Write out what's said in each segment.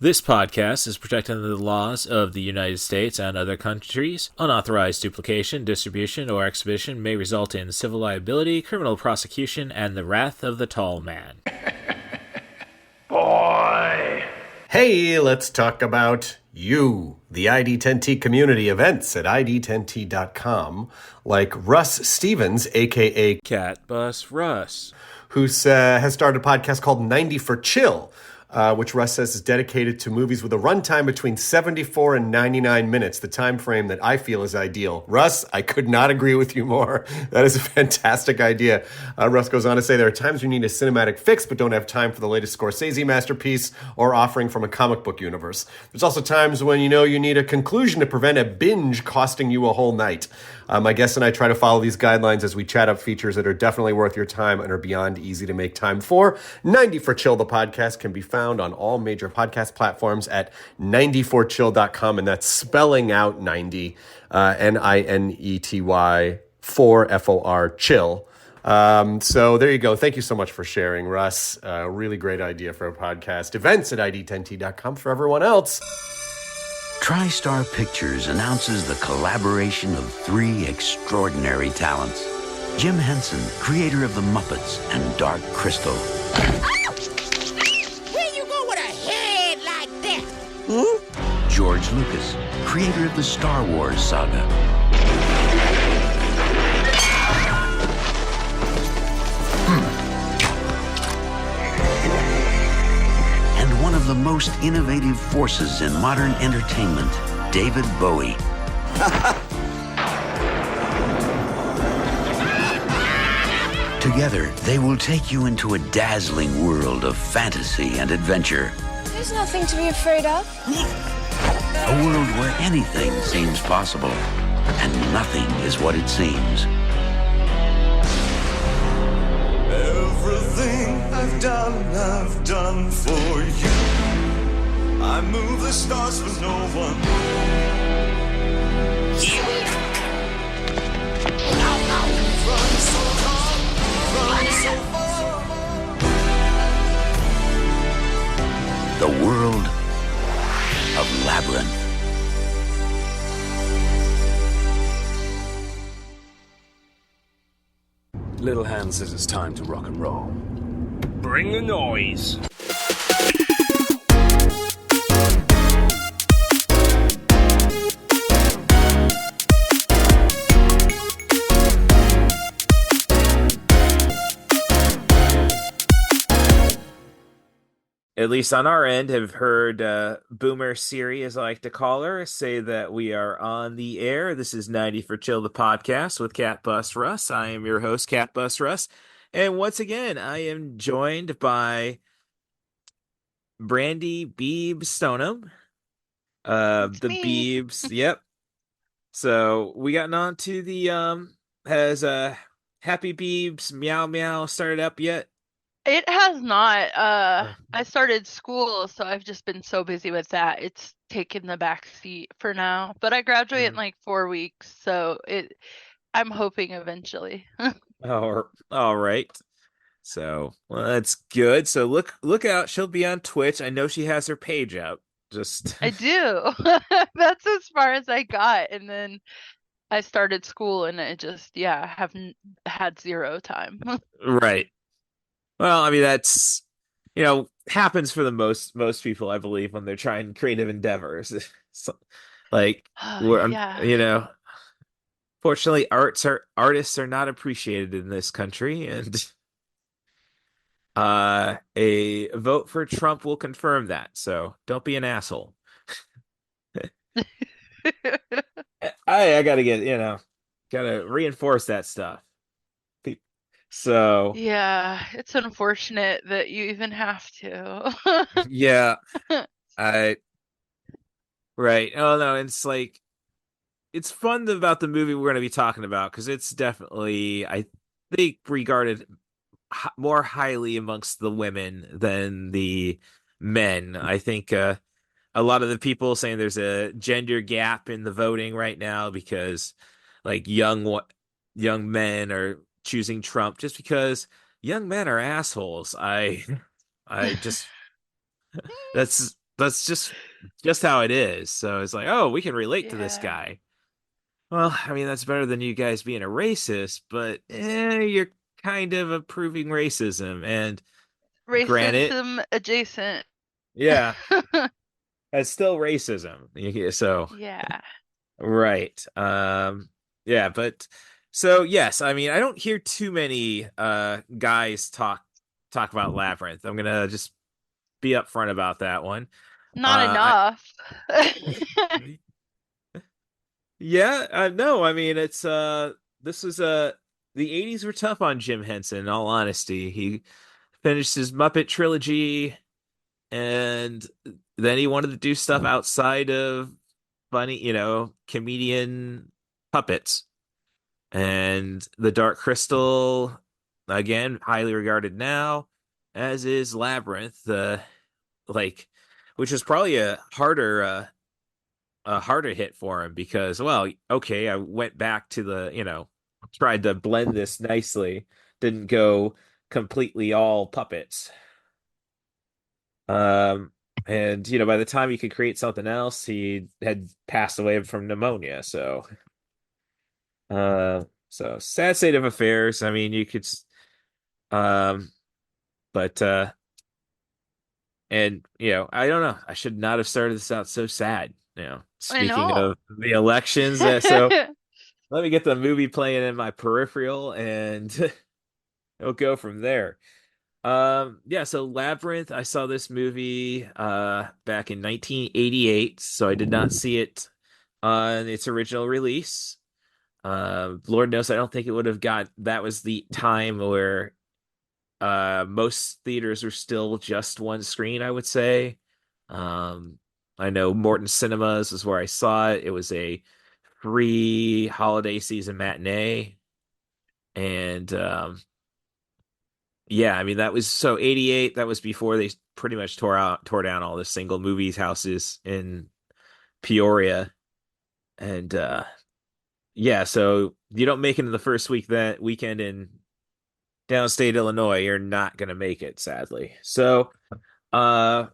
This podcast is protected under the laws of the United States and other countries. Unauthorized duplication, distribution, or exhibition may result in civil liability, criminal prosecution, and the wrath of the tall man. Boy! Hey, let's talk about you, the ID10T community events at ID10T.com, like Russ Stevens, aka Cat Bus Russ, who has started a podcast called 90 for Chill, which Russ says is dedicated to movies with a runtime between 74 and 99 minutes, the time frame that I feel is ideal. Russ, I could not agree with you more. That is a fantastic idea. Russ goes on to say there are times you need a cinematic fix but don't have time for the latest Scorsese masterpiece or offering from a comic book universe. There's also times when you need a conclusion to prevent a binge costing you a whole night. My guests and I try to follow these guidelines as we chat up features that are definitely worth your time and are beyond easy to make time for. 90 for Chill, the podcast, can be found on all major podcast platforms at 90forchill.com, and that's spelling out 90, Ninety, 4 FOR, chill. So there you go. Thank you so much for sharing, Russ. Really great idea for a podcast. Events at ID10T.com for everyone else. TriStar Pictures announces the collaboration of three extraordinary talents. Jim Henson, creator of The Muppets and Dark Crystal. Where you go with a head like that? George Lucas, creator of the Star Wars saga. And one of the most innovative forces in modern entertainment, David Bowie. Together, they will take you into a dazzling world of fantasy and adventure. There's nothing to be afraid of. A world where anything seems possible and nothing is what it seems. Everything I've done for you. I move the stars for no one. Run so hard, run so far. The world of Labyrinth. Little Hand says it's time to rock and roll. Bring the noise. at least on our end, have heard Boomer Siri, as I like to call her, say that we are on the air. This is 90 for Chill, the podcast with Cat Bus Russ. I am your host, Cat Bus Russ. And once again, I am joined by Brandy Beebs Stoneham. The me. Beebs, yep. So we gotten on to the has Happy Beebs Meow Meow started up yet? It has not. I started school, so I've just been so busy with that. It's taken the back seat for now. But I graduate in like 4 weeks, so I'm hoping eventually. All right. So, well, that's good. So look out. She'll be on Twitch. I know she has her page up. I do. That's as far as I got, and then I started school, and I just haven't had zero time. Right. Well, I mean, that's, happens for the most people, I believe, when they're trying creative endeavors. So, like, fortunately, artists are not appreciated in this country, and a vote for Trump will confirm that. So don't be an asshole. I gotta gotta reinforce that stuff. So yeah, it's unfortunate that you even have to. yeah, right. Oh no, it's like, it's fun about the movie we're going to be talking about, because it's definitely, I think, regarded more highly amongst the women than the men. I think a lot of the people saying there's a gender gap in the voting right now, because like young men are choosing Trump just because young men are assholes. I just that's just how it is. So it's like, oh, we can relate to this Yeah. guy. Well, I mean, that's better than you guys being a racist, but you're kind of approving racism. And granted, Racism adjacent. yeah, that's still racism. So, Yeah. right. Yeah, but so yes, I mean, I don't hear too many guys talk about Labyrinth. I'm gonna just be upfront about that one. Not I enough. Yeah, no, I mean this was the 80s were tough on Jim Henson, in all honesty. He finished his Muppet trilogy and then he wanted to do stuff outside of funny, comedian puppets. And The Dark Crystal, again, highly regarded now, as is Labyrinth, like which is probably a harder hit for him because, well, okay, I went back to tried to blend this nicely, didn't go completely all puppets. Um, and by the time he could create something else, he had passed away from pneumonia. So sad state of affairs. I mean, um, but and I don't know. I should not have started this out so sad. I Speaking know. of the elections, so. Let me get the movie playing in my peripheral and it'll go from there. Yeah, so Labyrinth, I saw this movie back in 1988, so I did not see it on its original release. Lord knows I don't think it would have got that was the time where most theaters were still just one screen, I would say. Um I know Morton Cinemas is where I saw it. It was a free holiday season matinee. And yeah, I mean that was so 88, that was before they pretty much tore down all the single movies houses in Peoria. And yeah, so you don't make it in the first that weekend in downstate Illinois, you're not gonna make it, sadly. So uh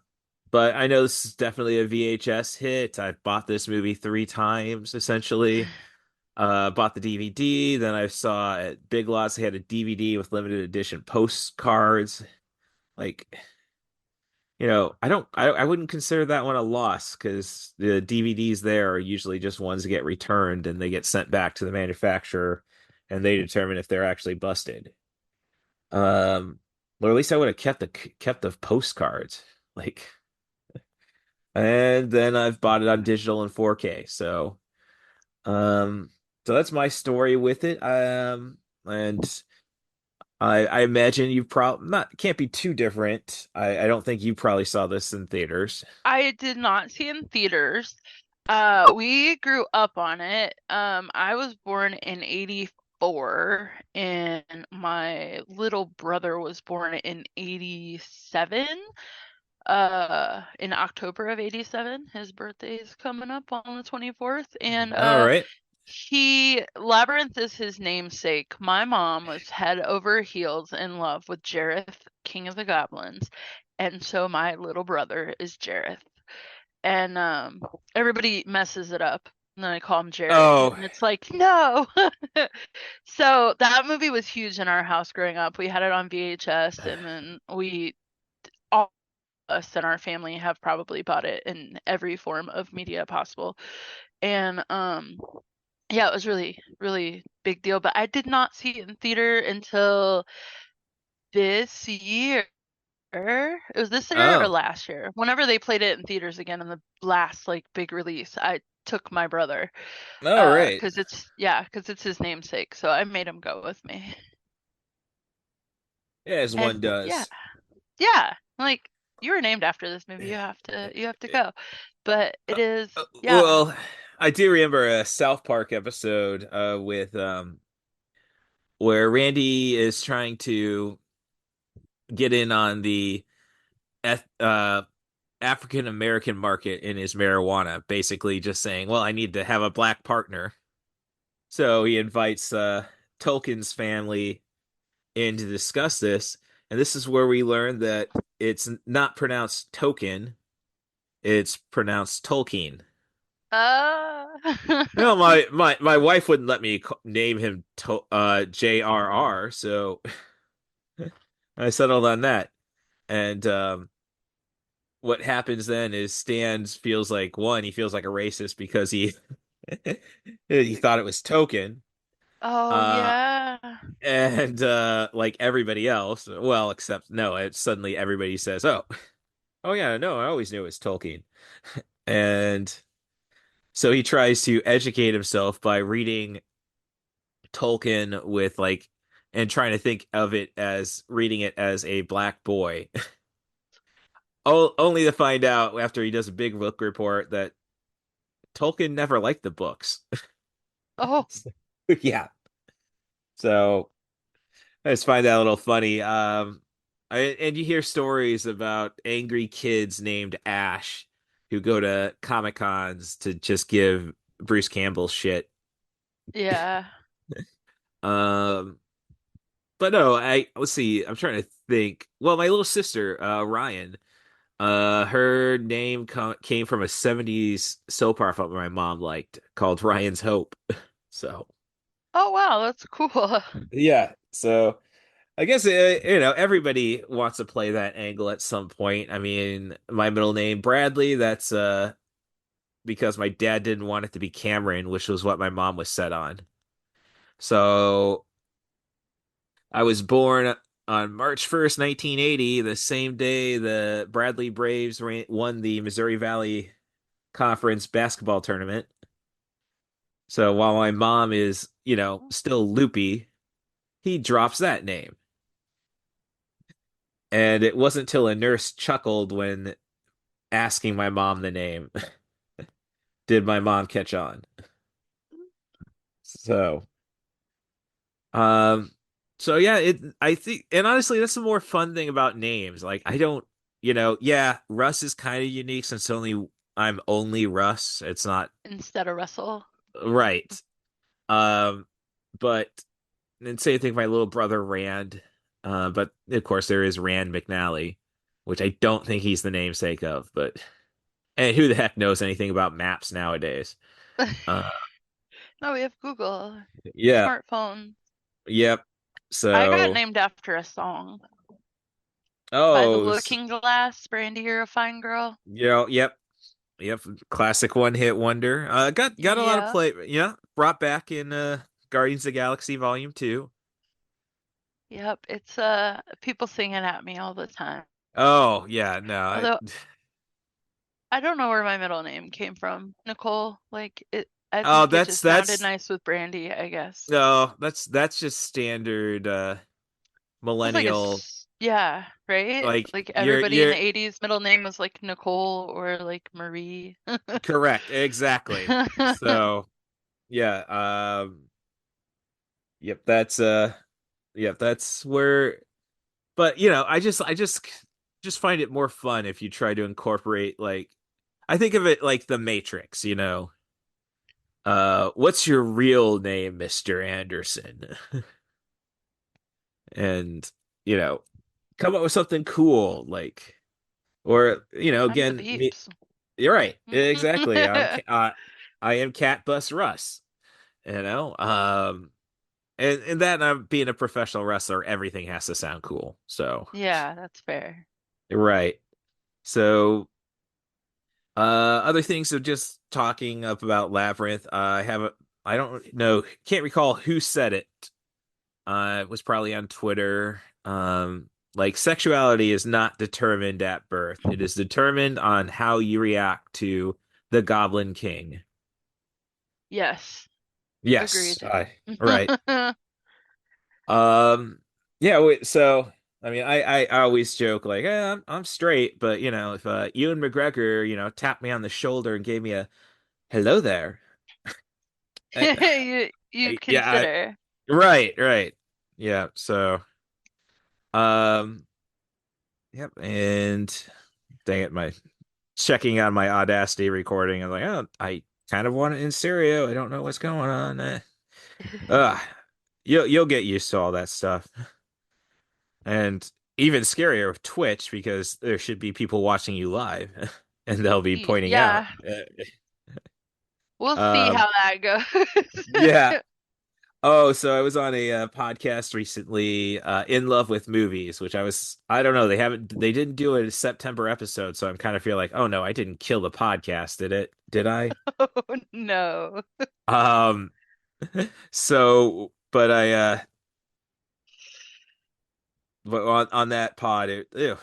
but I know this is definitely a VHS hit. I bought this movie three times essentially. Bought the DVD. Then I saw at Big Lots they had a DVD with limited edition postcards. Like, I wouldn't consider that one a loss because the DVDs there are usually just ones that get returned and they get sent back to the manufacturer and they determine if they're actually busted. Um, or at least I would have kept the postcards. Like, and then I've bought it on digital and 4K. Um, so that's my story with it. And I imagine you probably not can't be too different. I don't think you probably saw this in theaters. I did not see in theaters. We grew up on it. I was born in 84 and my little brother was born in 87. In October of 87. His birthday is coming up on the 24th. And All right. Labyrinth is his namesake. My mom was head over heels in love with Jareth, King of the Goblins. And so my little brother is Jareth. And everybody messes it up. And then I call him Jared. Oh, And it's like, no. So that movie was huge in our house growing up. We had it on VHS and then all of us and our family have probably bought it in every form of media possible. And yeah, it was really, really big deal. But I did not see it in theater until this year. It was this year or oh, last year. Whenever they played it in theaters again in the last like big release, I took my brother. all right. Because it's his namesake. So I made him go with me. Yeah, as one And yeah, does. yeah. Like you were named after this movie. You have to go. But it is yeah. Well, I do remember a South Park episode with where Randy is trying to get in on the eth African American market in his marijuana, basically just saying, "Well, I need to have a black partner." So he invites Tolkien's family in to discuss this, and this is where we learn that it's not pronounced token, It's pronounced Tolkien. Uh, No, my wife wouldn't let me name him JRR, so I settled on that. And what happens then is Stan feels like he feels like a racist because he he thought it was Token. oh Uh yeah. and like everybody else, well, except no, it suddenly everybody says, "Oh yeah, no, I always knew it was Tolkien." And so he tries to educate himself by reading Tolkien with like and trying to think of it as reading it as a black boy. Only to find out after he does a big book report that Tolkien never liked the books. Oh, Yeah. So I just find that a little funny. And you hear stories about angry kids named Ash who go to Comic Cons to just give Bruce Campbell shit. yeah. Um, but no, let's see. I'm trying to think. Well, my little sister, Ryan, her name came from a '70s soap opera my mom liked called Ryan's Hope. So Oh wow, that's cool. yeah, so I guess everybody wants to play that angle at some point. I mean, my middle name Bradley, that's because my dad didn't want it to be Cameron, which was what my mom was set on. So I was born on March 1st, 1980, the same day the Bradley Braves won the Missouri Valley Conference basketball tournament. So while my mom is, still loopy, he drops that name. And it wasn't till a nurse chuckled when asking my mom the name did my mom catch on. So, um, so yeah, I think, and honestly, that's the more fun thing about names. Like, I don't, yeah, Russ is kind of unique since I'm only Russ. It's not Instead of Russell. right. Um, but and same thing with my little brother Rand. But of course there is Rand McNally, which I don't think he's the namesake of, but and who the heck knows anything about maps nowadays? Uh, No, we have Google. yeah, Smartphone. yep. I got So, named after a song by The oh, Looking Glass. Brandy, you're a fine girl. yep, yep. Classic one hit wonder. Got a lot of Yeah. play. Yeah, brought back in Guardians of the Galaxy Volume 2. Yep. It's people singing at me all the time. Oh yeah, no, Although I don't know where my middle name came from. Nicole. Like it I oh think it that's just sounded that's nice with Brandy, I guess. no, that's just standard It's like a millennial. yeah, right? Like Like you're everybody in the you're 80s middle name was like Nicole or like Marie. correct, exactly. So yeah, yep, that's where. But I just find it more fun if you try to incorporate like I think of it like the Matrix. What's your real name, Mr. Anderson? And you know, come up with something cool like or I'm the again me. Beeps. You're right. Exactly. I am Cat Bus Russ. You know, and that I'm being a professional wrestler, everything has to sound cool. So Yeah, that's fair. right. So other things of just talking up about Labyrinth. I don't know, can't recall who said it. It was probably on Twitter. Like sexuality is not determined at birth. It is determined on how you react to the Goblin King. Yes, Yes, agreed. right. Um, yeah. So I mean, I always joke like, I'm straight, but if Ewan McGregor, tapped me on the shoulder and gave me a hello there, I, You'd yeah, consider. right, right, yeah. So, um, yep, and dang it, my checking on my Audacity recording. I'm like, oh, I kind of want it in stereo. I don't know what's going on. Uh, you'll get used to all that stuff. And even scarier with Twitch because there should be people watching you live. and they'll be pointing out. Yeah, we'll see Um, how that yeah. goes. Oh, so I was on a podcast recently, In Love with Movies, which I don't know, they didn't do a September episode, so I'm kind of feel like, oh no, I didn't kill the podcast, did it? Did I? Oh no. Um, so, but on that pod, ew,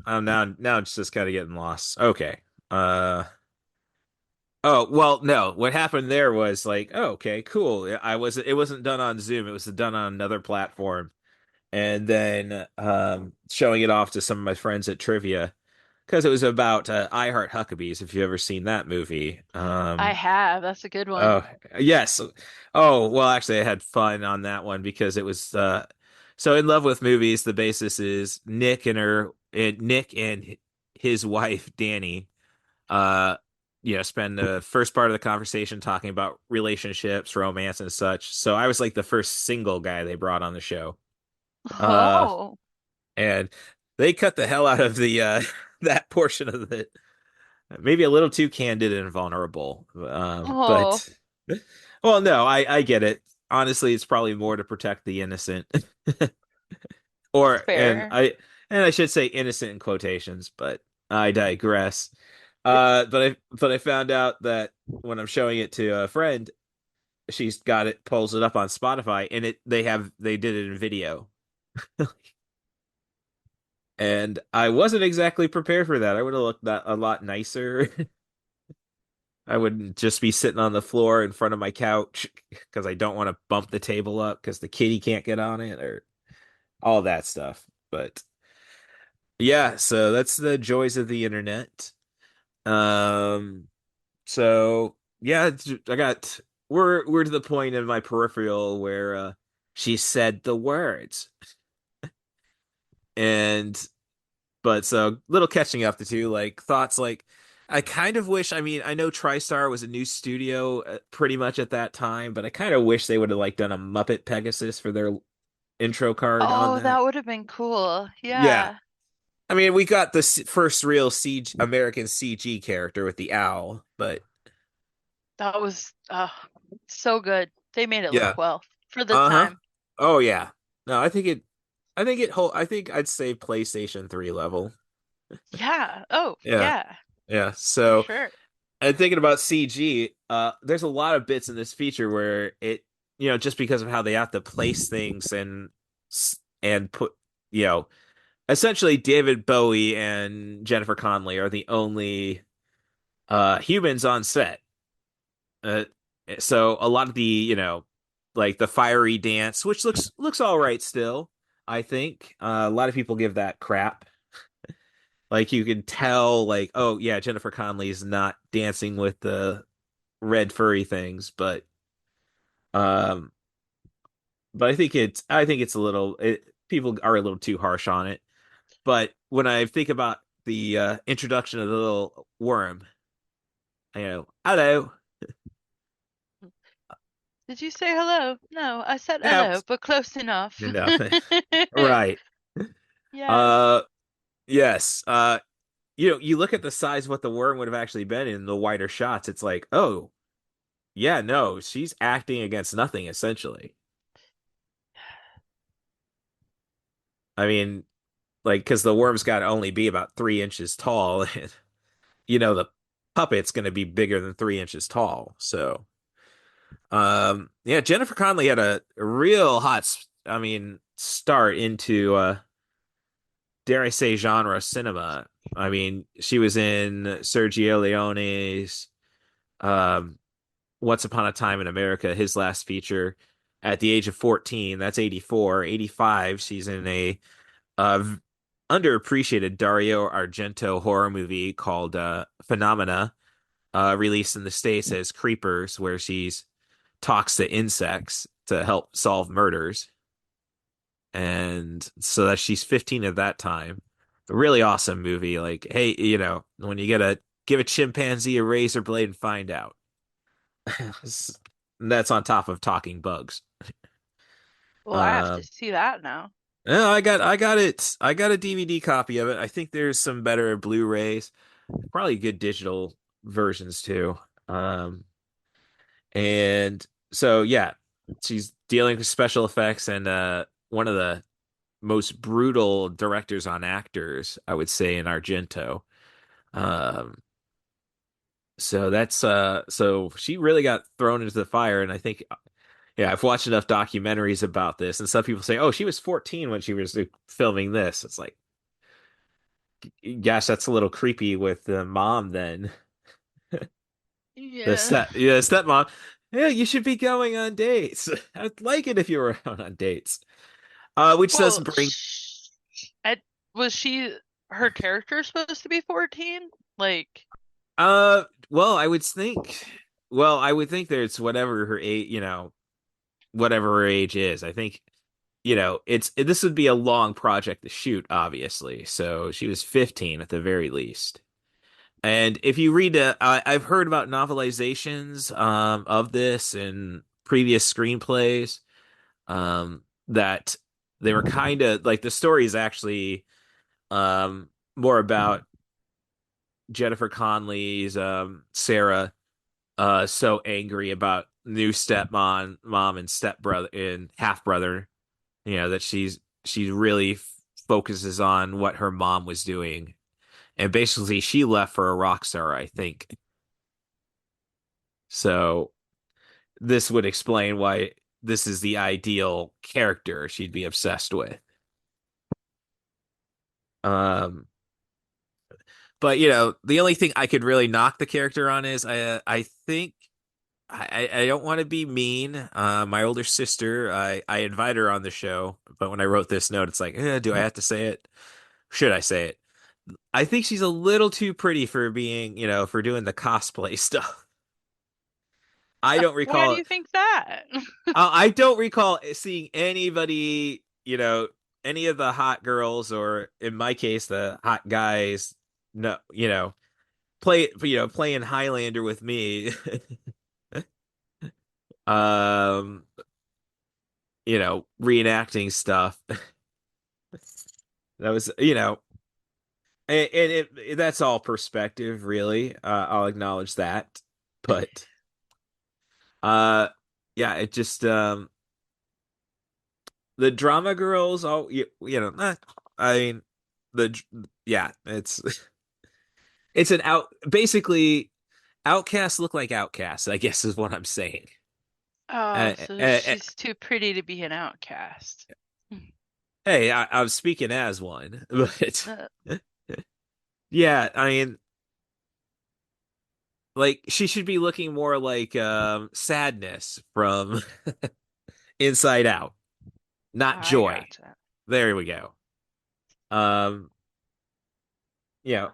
now it's just kind of getting lost. Okay. Uh, oh, well, no, what happened there was like, oh, okay, cool. It wasn't done on Zoom, it was done on another platform. And then showing it off to some of my friends at trivia because it was about I Heart Huckabees. If you've ever seen that movie, I have. That's a good one. oh yes, oh well, actually, I had fun on that one because it was so In Love with Movies. The basis is Nick and his wife Danny. Uh, spend the first part of the conversation talking about relationships, romance, and such. So I was like the first single guy they brought on the show. Uh, Oh. and they cut the hell out of the that portion of it. Maybe a little too candid and vulnerable. Oh, But well, no, I get it. Honestly, it's probably more to protect the innocent, that's or fair. and I should say innocent in quotations, but I digress. But I found out that when I'm showing it to a friend, she's got it, pulls it up on Spotify, and they did it in video. And I wasn't exactly prepared for that. I would have looked that a lot nicer. I wouldn't just be sitting on the floor in front of my couch because I don't want to bump the table up because the kitty can't get on it or all that stuff. But yeah, so that's the joys of the internet. Um, so yeah, I got we're to the point in my peripheral where she said the words. And But so little catching up to two, like thoughts like I kind of wish, I mean, I know TriStar was a new studio pretty much at that time, but I kind of wish they would have like done a Muppet Pegasus for their intro card on Oh, that. that would have been cool. Yeah. Yeah. I mean, we got the first real American CG character with the owl, but That was so good. They made it yeah. look well for the Uh-huh. time. Oh yeah. No, I think I'd say PlayStation 3 level. Yeah. Oh, Yeah. yeah, Yeah. for So sure. and thinking about CG, there's a lot of bits in this feature where just because of how they have to place things and put, you know, essentially David Bowie and Jennifer Connelly are the only humans on set. Uh, so a lot of the, like the fiery dance, which looks all right still, I think. A lot of people give that crap. Like you can tell, like, oh yeah, Jennifer Connelly's not dancing with the red furry things, um, but I think it's people are a little too harsh on it. But when I think about the introduction of the little worm, hello, Did you say hello? No, I said yeah, hello, but close enough. right, Yes. uh, yes, you look at the size of what the worm would have actually been in the wider shots. It's like, oh, yeah, no, she's acting against nothing essentially. I mean, like, because the worm's got to only be about 3 inches tall, and the puppet's going to be bigger than 3 inches tall. So, yeah, Jennifer Connelly had a real I mean, start into dare I say genre cinema. I mean, she was in Sergio Leone's um, Once Upon a Time in America, his last feature. At the age of 14, that's 84, 85. She's in a uh, underappreciated Dario Argento horror movie called Phenomena, released in the States as Creepers, where she's talks to insects to help solve murders. And so that she's 15 at that time. A really awesome movie. Like, hey, when you get give a chimpanzee a razor blade and find out. That's on top of talking bugs. Well, I have Uh, to see that now. yeah, I got it. I got a DVD copy of it. I think there's some better Blu-rays. Probably good digital versions too. Um, and so yeah, she's dealing with special effects and one of the most brutal directors on actors, I would say, in Argento. Um, so that's so she really got thrown into the fire, and I think yeah, I've watched enough documentaries about this, and some people say, "Oh, she was 14 when she was filming this." It's like, gosh, that's a little creepy with the mom then. Yeah. Yeah, stepmom. Yeah, you should be going on dates. I'd like it if you were out on dates. Which does Well, bring I was she her character supposed to be 14? Like, well, I would think there's whatever her age, whatever her age is. I think, this would be a long project to shoot, obviously. So she was 15 at the very least. And if you read, I've heard about novelizations of this and previous screenplays that they were kind of like the story is actually more about Jennifer Connelly's Sarah so angry about new mom and stepbrother and half brother, that she really focuses on what her mom was doing. And basically she left for a rock star, I think. So this would explain why this is the ideal character she'd be obsessed with. Um, but the only thing I could really knock the character on is I think I don't want to be mean. My older sister, I invite her on the show, but when I wrote this note, it's like, do I have to say it? Should I say it? I think she's a little too pretty for being, for doing the cosplay stuff. I don't why do recall you think that? I don't recall seeing anybody, any of the hot girls, or in my case, the hot guys, no, playing Highlander with me. um, reenacting stuff. That was, that's all perspective, really. I'll acknowledge that, but uh, yeah, it just the drama girls, all I mean, the yeah, it's an basically outcasts look like outcasts, I guess is what I'm saying. Oh, Uh, so uh, uh, she's too pretty to be an outcast. hey, I'm speaking as one, but Uh, yeah, I mean, like she should be looking more like sadness from Inside Out, not I joy. gotcha. There we go. Um, you know,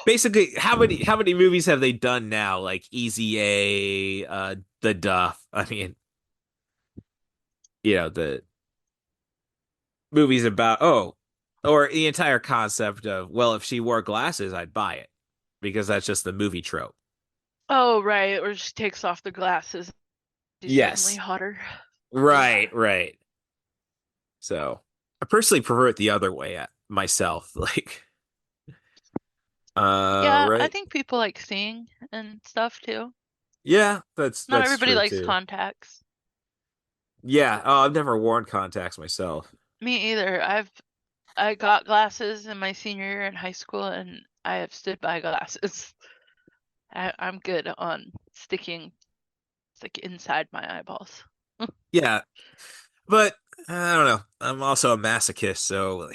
basically, how many movies have they done now? Like Easy A, The Duff. I mean, the movies about or the entire concept of, well, if she wore glasses, I'd buy it because that's just the movie trope. Oh, right. Or she takes off the glasses. She's suddenly Yes, hotter. Ugh. right. So I personally prefer it the other way myself. Like, Yeah, I right? think people like seeing and stuff too. Yeah, that's Not that's everybody true likes too. contacts. Yeah, oh, I've never worn contacts myself. Me either. I got glasses in my senior year in high school and I have stood by glasses. I'm good on sticking like inside my eyeballs. Yeah, but I don't know. I'm also a masochist, so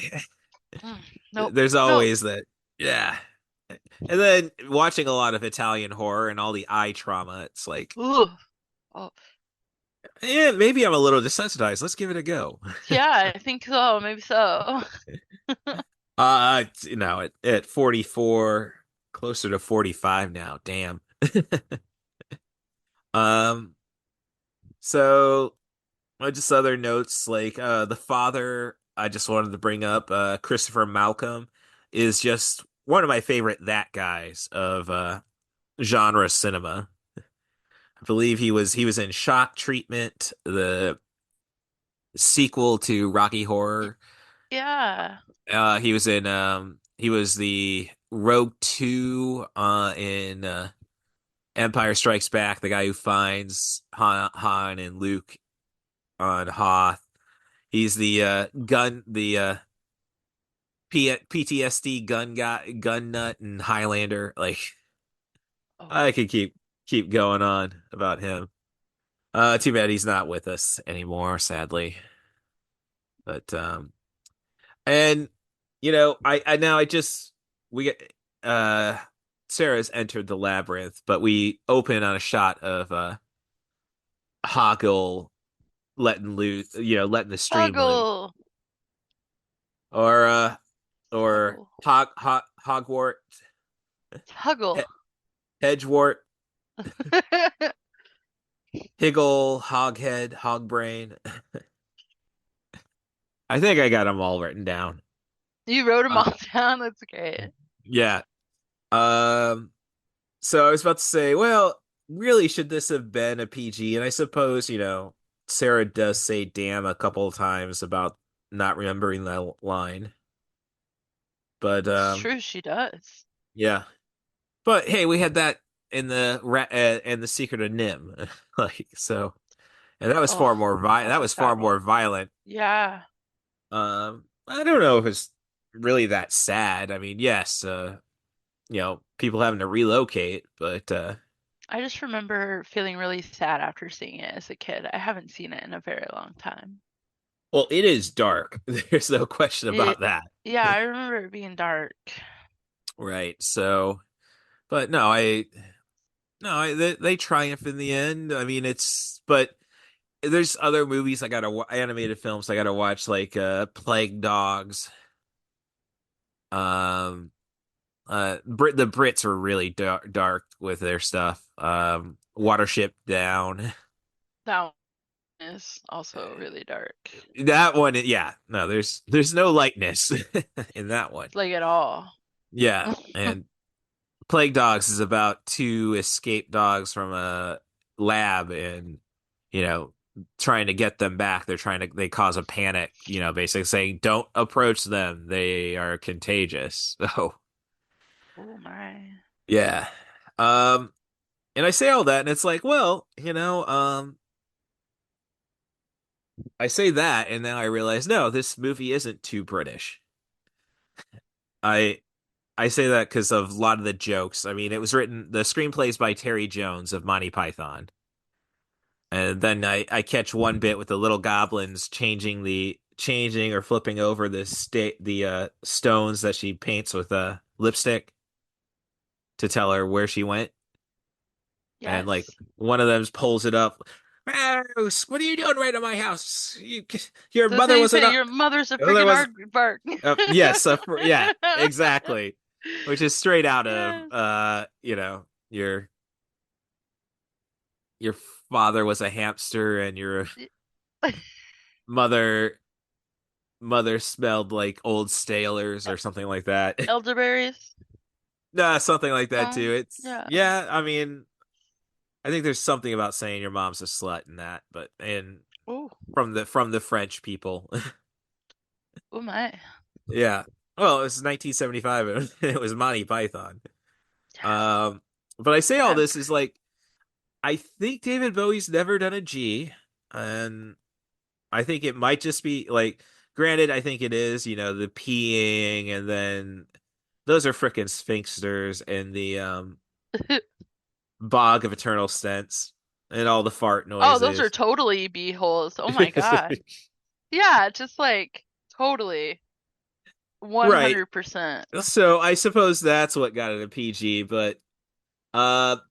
Mm, nope. there's Nope. always that. Yeah. And then watching a lot of Italian horror and all the eye trauma, it's like, Ooh. Oh, yeah, maybe I'm a little desensitized. Let's give it a go. yeah, I think so. Maybe so. At 44, closer to 45 now. Damn. Um, so just other notes like the father I just wanted to bring up, Christopher Malcolm is just one of my favorite that guys of genre cinema. I believe he was in Shock Treatment, the sequel to Rocky Horror. Yeah. He was in he was the Rogue Two in Empire Strikes Back, the guy who finds Han and Luke on Hoth. He's the PTSD gun guy, gun nut, and Highlander. Like Oh, I could keep going on about him. Too bad he's not with us anymore, sadly. But and I now I just we get Sarah's entered the labyrinth, but we open on a shot of Hoggle letting loose, letting the stream loose, Huggle, or Huggle, Hogwart, Huggle. He- Hedgewart, Higgle, Hoghead, Hogbrain. I think I got them all written down. You wrote them Uh, all down. That's great. yeah. Um. So I was about to say, well, really, should this have been a PG? And I suppose, Sarah does say damn a couple of times about not remembering that line. But It's true, she does. yeah. But hey, we had that in the Secret of Nim. Like so, and that was Oh, far more that that's a was far sad more one. violent. Yeah. I don't know if it's really that sad. I mean, yes, people having to relocate, but I just remember feeling really sad after seeing it as a kid. I haven't seen it in a very long time. well, it is dark. There's no question It, about that. yeah, I remember it being dark. Right. So, but no, they triumph in the end. I mean, but there's other movies I gotta animated films I gotta watch, like Plague Dogs. Um, the Brits were really dark with their stuff. Watership Down. That one is also really dark. That one, yeah. No, there's no lightness in that one. Like at all. Yeah, and Plague Dogs is about two escaped dogs from a lab and, you know, trying to get them back. They cause a panic, basically saying, don't approach them. They are contagious. So, Oh my. yeah. Um, and I say all that and it's like, well, I say that and now I realize, no, this movie isn't too British. I I say that because of a lot of the jokes. I mean, the screenplays by Terry Jones of Monty Python. And then I catch one bit with the little goblins changing or flipping over the stones that she paints with a lipstick to tell her where she went. And like Yes. one of them pulls it up. Mouse, what are you doing right in my house? Your That's how mother you was an say your mother's a your mother freaking was aardvark. yes, yeah, exactly. Which is straight out of Yes. your father was a hamster and your mother mother smelled like old stalers or something like that. Elderberries. Nah, something like that No. too. It's Yeah. yeah, I mean, I think there's something about saying your mom's a slut in that, but and Oh. from the French people. Oh my. Yeah. Well, it was 1975 and it was Monty Python. Um, but I say all I'm this is like I think David Bowie's never done a G, and I think it might just be like, granted, I think it is, the peeing, and then those are frickin' sphinxters and the bog of eternal scents and all the fart Oh, those are noises. totally bee holes. Oh my God. Yeah, just like totally Right. 100%. So I suppose that's what got it a PG, but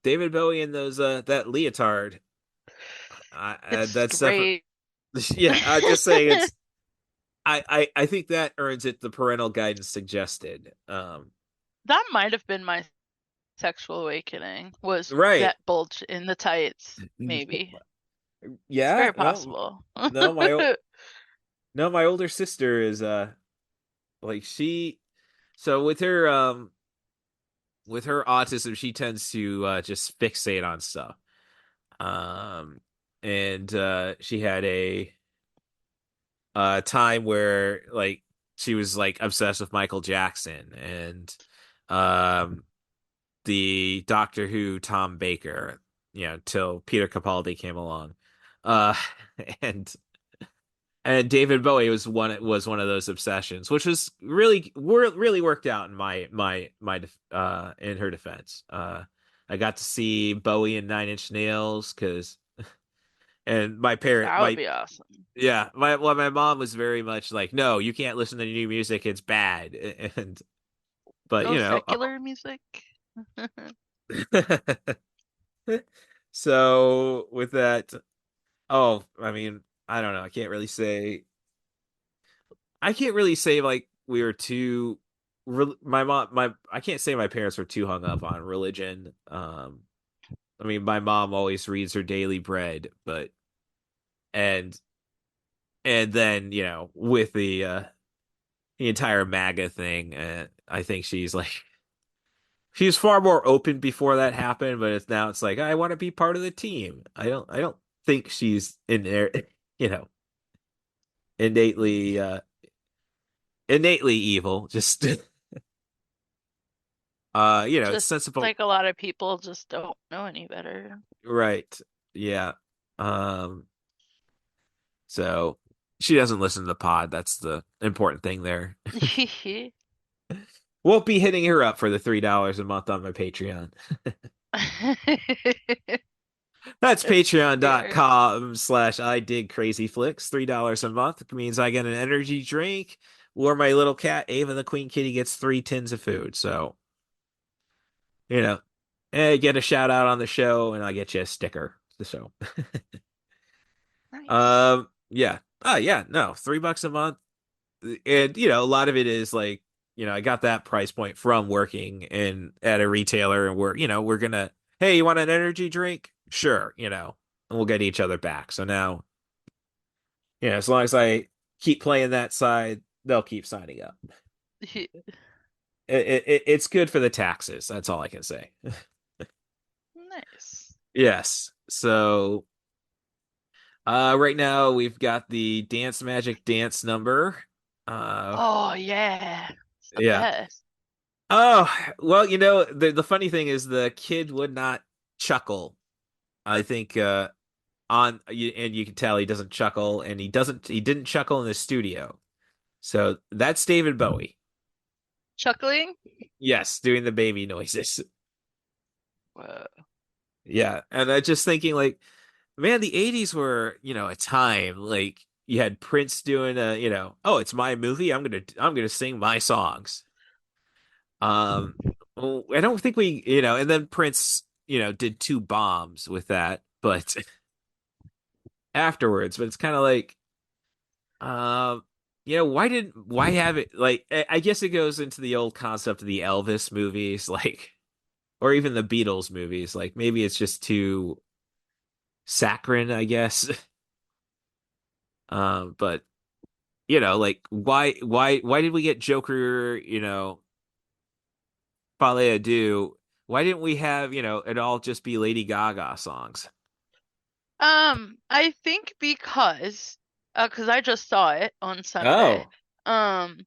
David Bowie and those that leotard, It's that's definitely great. yeah. I'm just saying I think that earns it the parental guidance suggested. That might have been my sexual awakening, was Right. that bulge in the tights, maybe. It's Yeah. very Well, possible. no, no, my older sister is like so with her autism, she tends to just fixate on stuff. Um, and she had a time where like she was like obsessed with Michael Jackson and um the Doctor Who Tom Baker, till Peter Capaldi came along. Uh and David Bowie was one of those obsessions, which was really worked out in in her defense. I got to see Bowie and Nine Inch Nails because and my parent That would my be awesome. yeah my mom was very much like, no, you can't listen to new music, it's bad. And but No secular music. so with that, oh, I mean, I don't know, I can't really say like we were too my mom my I can't say my parents were too hung up on religion. I mean, my mom always reads her daily bread, but and then, with the entire MAGA thing, I think she's far more open before that happened, but it's like, I want to be part of the team. I don't think she's in there, you know, innately innately evil. Just it's Just sensible. like a lot of people just don't know any better. Right. Yeah. Um, so she doesn't listen to the pod. That's the important thing there. Won't be hitting her up for the $3 a month on my Patreon. That's That's fair. patreon.com/I dig crazy flicks. $3 a month means I get an energy drink, or my little cat, Ava the Queen Kitty, gets 3 tins of food. So, you know, get a shout out on the show and I'll get you a sticker. So, Nice. yeah. Oh, yeah. No, $3 a month. And, a lot of it is like, I got that price point from working in at a retailer, and we're gonna, hey, you want an energy drink? Sure, and we'll get each other back. So now, as long as I keep playing that side, they'll keep signing up. It's good for the taxes. That's all I can say. Nice. Yes. So, right now we've got the Dance Magic Dance number. Oh yeah. It's the Yeah. best. Oh, well, the funny thing is the kid would not chuckle. I think and you can tell he doesn't chuckle, and he didn't chuckle in the studio. So that's David Bowie. Chuckling? Yes, doing the baby noises. Whoa. Yeah, and I just thinking like, man, the 80s were, a time like you had Prince doing oh, it's my movie, I'm going to sing my songs. Um, well, I don't think and then Prince, did two bombs with that, but afterwards, but it's kind of like, um, why have it like, I guess it goes into the old concept of the Elvis movies, like, or even the Beatles movies, like maybe it's just too saccharine, I guess. But like why did we get Joker, Fale Adieu? Why didn't we have, it all just be Lady Gaga songs? I think because I just saw it on Sunday. Oh. Um,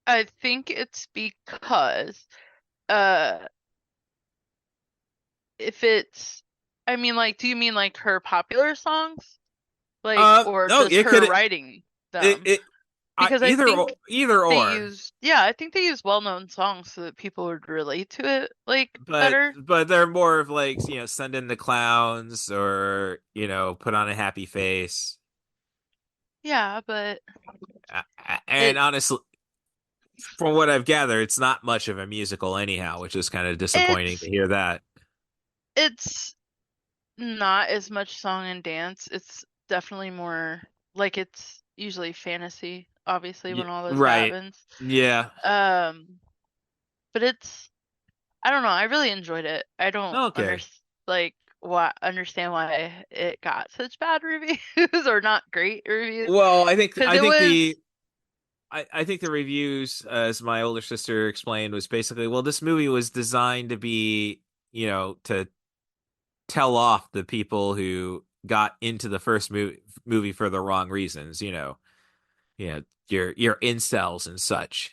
I think it's because uh if it's I mean like do you mean like her popular songs? Like or No, just it her could writing it, them? it Because I either think either they or. used yeah, I think they use well-known songs so that people would relate to it like But better. they're more of like, send in the clowns, or, put on a happy face. Yeah, but And it honestly, from what I've gathered, it's not much of a musical anyhow, which is kind of disappointing to it's hear that. it's not as much song and dance. It's definitely more like it's usually fantasy, obviously, when all this Right. happens. Yeah. Um, but I don't know, I really enjoyed it. I don't Okay. understand why it got such bad reviews or not great reviews. Well, Because it was I think the reviews, as my older sister explained, was basically, well, this movie was designed to be, to tell off the people who got into the first movie for the wrong reasons. your incels and such.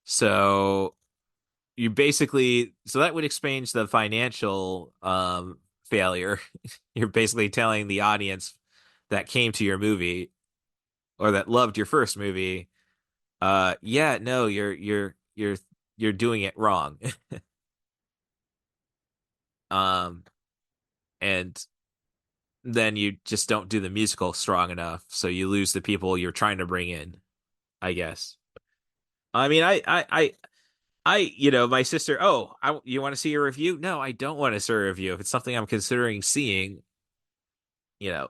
So you basically, so that would explain the financial failure. You're basically telling the audience that came to your movie or that loved your first movie, yeah, no, you're doing it wrong. um and then you just don't do the musical strong enough, so you lose the people you're trying to bring in, I guess. I mean, my sister, oh, you want to see a review? No, I don't want to see a review. If it's something I'm considering seeing, you know,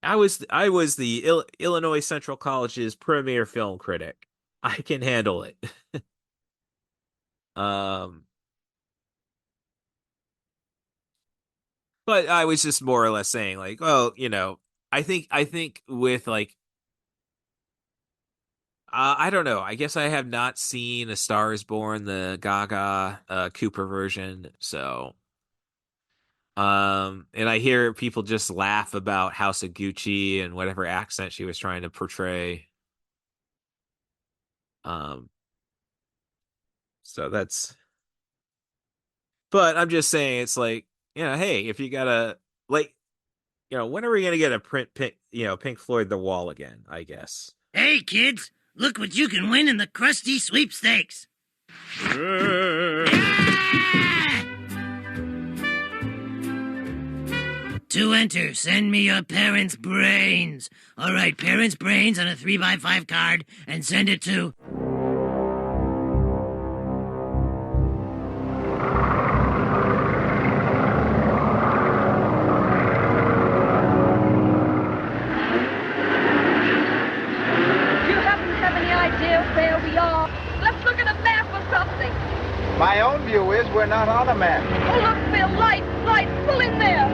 I was the Illinois Central College's premier film critic. I can handle it. Um, but I was just more or less saying like, well, I think with like, I don't know. I guess I have not seen A Star Is Born, the Gaga Cooper version, so and I hear people just laugh about House of Gucci and whatever accent she was trying to portray. Um, so that's, but I'm just saying it's like, hey, if you gotta like, when are we gonna get a Pink Floyd The Wall again, I guess. Hey, kids, look what you can win in the Krusty Sweepstakes. To enter, send me your parents' brains. All right, parents' brains on a 3x5 card and send it to... Do you happen to have any idea where we are? Let's look at a map or something. My own view is we're not on a map. Oh, look, Bill, light, pull in there.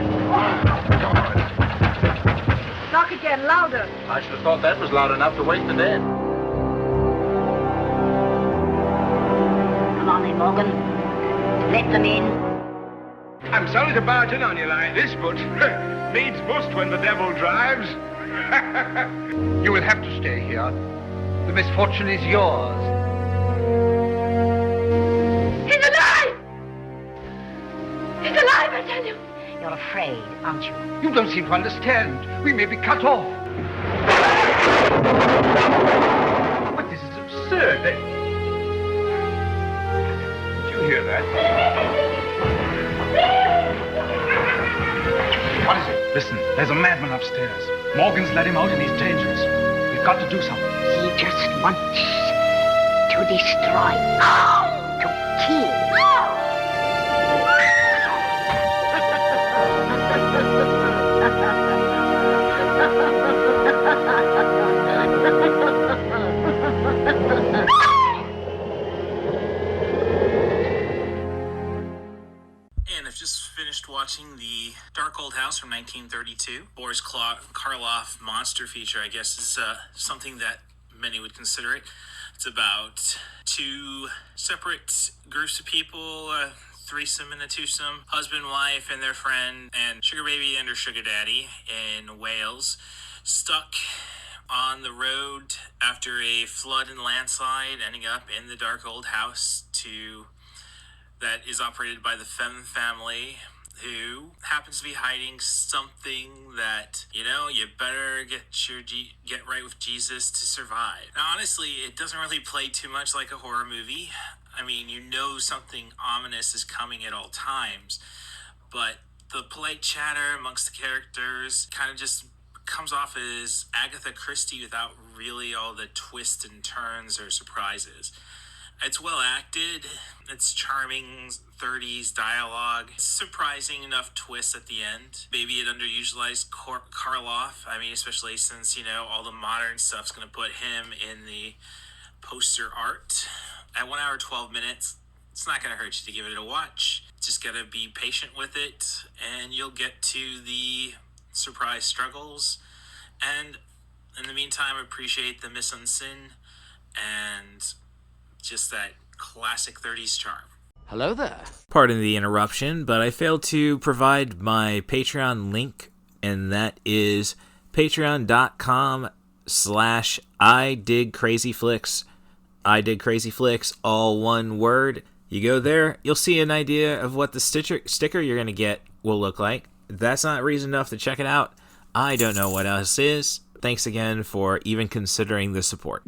Knock again, louder. I should have thought that was loud enough to wake the dead. Come on then, Morgan. Let them in. I'm sorry to barge in on you like this, but needs must when the devil drives. You will have to stay here. The misfortune is yours. He's alive! He's alive, I tell you. You're afraid, aren't you? You don't seem to understand. We may be cut off. But this is absurd. Did you hear that? What is it? Listen, there's a madman upstairs. Morgan's let him out and he's dangerous. We've got to do something. He just wants to destroy, to kill. And I've just finished watching The Dark Old House from 1932. Boris Karloff monster feature, I guess, is something that many would consider it. It's about two separate groups of people, threesome and a twosome, husband, wife, and their friend, and sugar baby and her sugar daddy in Wales, stuck on the road after a flood and landslide, ending up in the dark old house that is operated by the Femme family, who happens to be hiding something that, you better get right with Jesus to survive. Now, honestly, it doesn't really play too much like a horror movie. I mean, something ominous is coming at all times, but the polite chatter amongst the characters kind of just comes off as Agatha Christie without really all the twists and turns or surprises. It's well acted, it's charming 30s dialogue, surprising enough twists at the end. Maybe it underutilized Karloff, especially since, all the modern stuff's going to put him in the poster art. At 1 hour, 12 minutes, it's not going to hurt you to give it a watch. Just got to be patient with it, and you'll get to the surprise struggles. And in the meantime, appreciate the mise en scène and just that classic 30s charm. Hello there. Pardon the interruption, but I failed to provide my Patreon link, and that is patreon.com/ I dig crazy flicks. I dig crazy flicks, all one word. You go there, you'll see an idea of what the sticker you're going to get will look like. If that's not reason enough to check it out, I don't know what else is. Thanks again for even considering the support.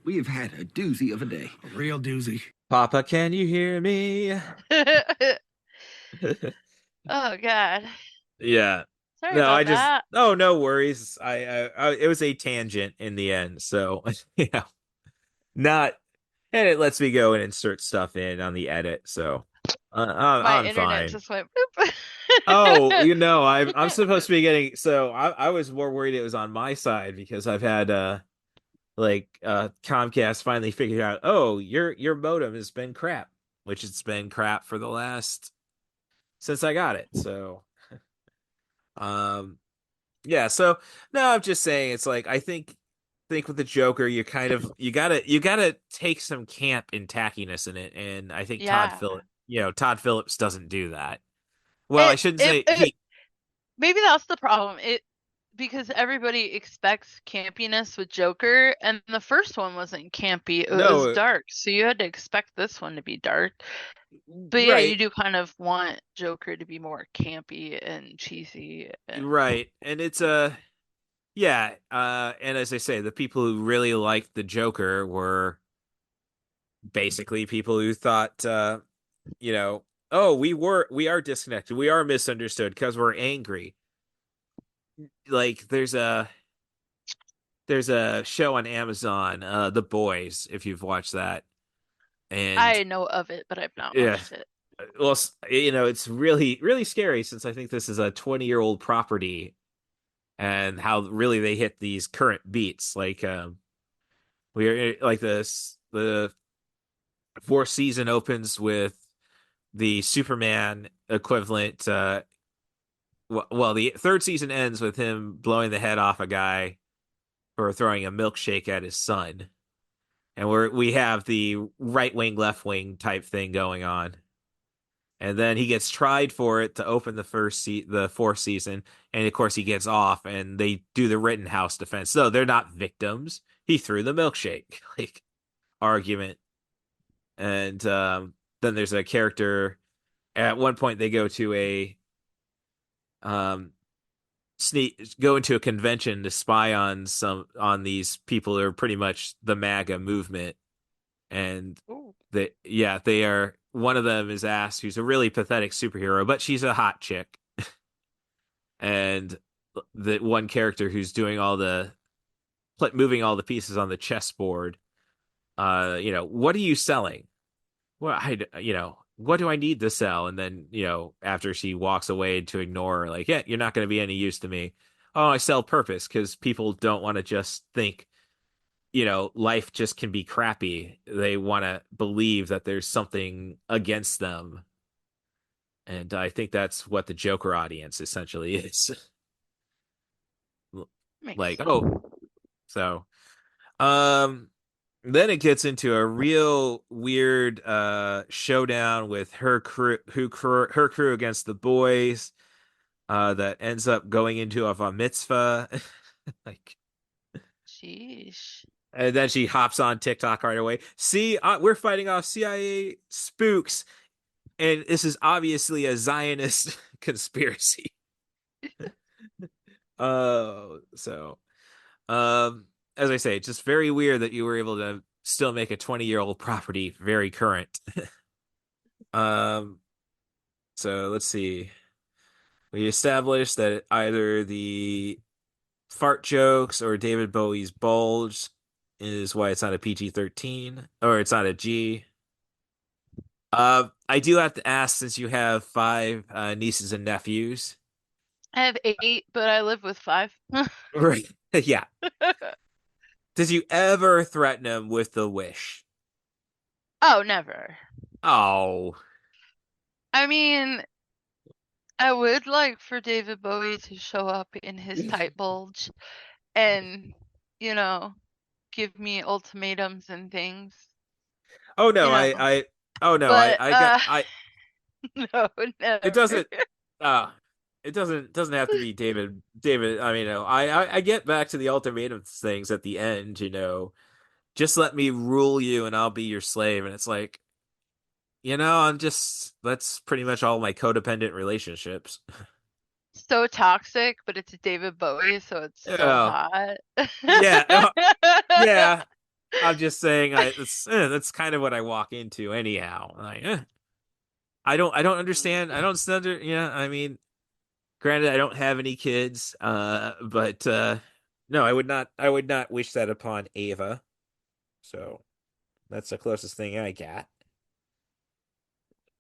We have had a doozy of a day. A real doozy. Papa, can you hear me? Oh God. Yeah. Sorry No, about that. Oh, no worries. It was a tangent in the end, so yeah, not, and it lets me go and insert stuff in on the edit, so My I'm internet fine. just went boop. Oh, I'm supposed to be getting, so I was more worried it was on my side because I've had Comcast finally figured out, oh, your modem has been crap, which it's been crap for the last, since I got it. So um yeah, so no, I'm just saying, it's like, I think with the Joker, you gotta take some camp and tackiness in it, and I think Yeah. Todd Phillips doesn't do that. Well, I It, shouldn't it say it he. maybe that's the problem. Because everybody expects campiness with Joker, and the first one wasn't campy. It was No, dark, so you had to expect this one to be dark. But yeah, you right, do kind of want Joker to be more campy and cheesy and right, and it's yeah, and as I say, the people who really liked the Joker were basically people who thought, oh, we are disconnected, we are misunderstood because we're angry. Like there's a show on Amazon, The Boys, if you've watched that. And I know of it, but I've not yeah, watched it. well, it's really, really scary, since I think this is a 20-year-old property, and how really they hit these current beats. Like, we're like the fourth season opens with the Superman equivalent. Well, the third season ends with him blowing the head off a guy for throwing a milkshake at his son, and we have the right wing, left wing type thing going on. And then he gets tried for it to open the fourth season, and of course he gets off, and they do the Rittenhouse defense. So they're not victims. He threw the milkshake like argument, and then there's a character. At one point, they go to a um go into a convention to spy on these people who are pretty much the MAGA movement, and Ooh. they are. One of them is asked, who's a really pathetic superhero, but she's a hot chick, and the one character who's doing moving all the pieces on the chessboard. What are you selling? Well, what do I need to sell? And then, after she walks away to ignore her, like, yeah, you're not going to be any use to me. Oh, I sell purpose, because people don't want to just think, life just can be crappy. They want to believe that there's something against them. And I think that's what the Joker audience essentially is. Makes Like, sense. oh, so, um, then it gets into a real weird showdown with her crew against the boys, that ends up going into a mitzvah. Like, Sheesh. and then she hops on TikTok right away. See, we're fighting off CIA spooks, and this is obviously a Zionist conspiracy. So, as I say, just very weird that you were able to still make a 20-year-old property very current. um, so let's see. We established that either the fart jokes or David Bowie's bulge is why it's not a PG-13, or it's not a G. I do have to ask, since you have five nieces and nephews. I have 8, but I live with 5. Right. Yeah. Did you ever threaten them with the wish? Oh, never. Oh. I mean, I would like for David Bowie to show up in his tight bulge and, you know, give me ultimatums and things. Oh no, You know. oh no, But I got, no, it never. doesn't, uh, it doesn't have to be David. I mean, I get back to the ultimatum things at the end. Just let me rule you and I'll be your slave. And it's like, I'm just that's pretty much all my codependent relationships. So toxic, but it's David Bowie, so it's so Oh, hot. yeah, yeah. I'm just saying, that's kind of what I walk into anyhow. I don't understand. I don't understand. Yeah, I mean, granted, I don't have any kids, but no, I would not wish that upon Ava. So that's the closest thing I got.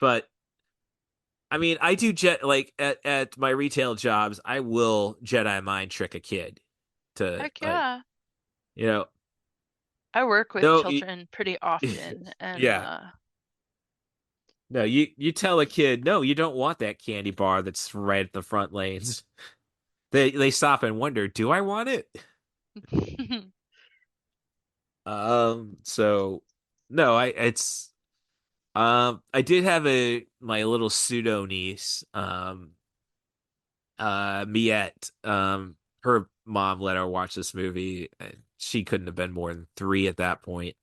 But I mean, I do jet like at my retail jobs, I will Jedi mind trick a kid to Heck like, yeah. you know, I work with no, children pretty often, and yeah, no, you tell a kid, no, you don't want that candy bar that's right at the front lanes. They stop and wonder, do I want it? So no, I did have my little pseudo niece, Miette. Her mom let her watch this movie. She couldn't have been more than 3 at that point,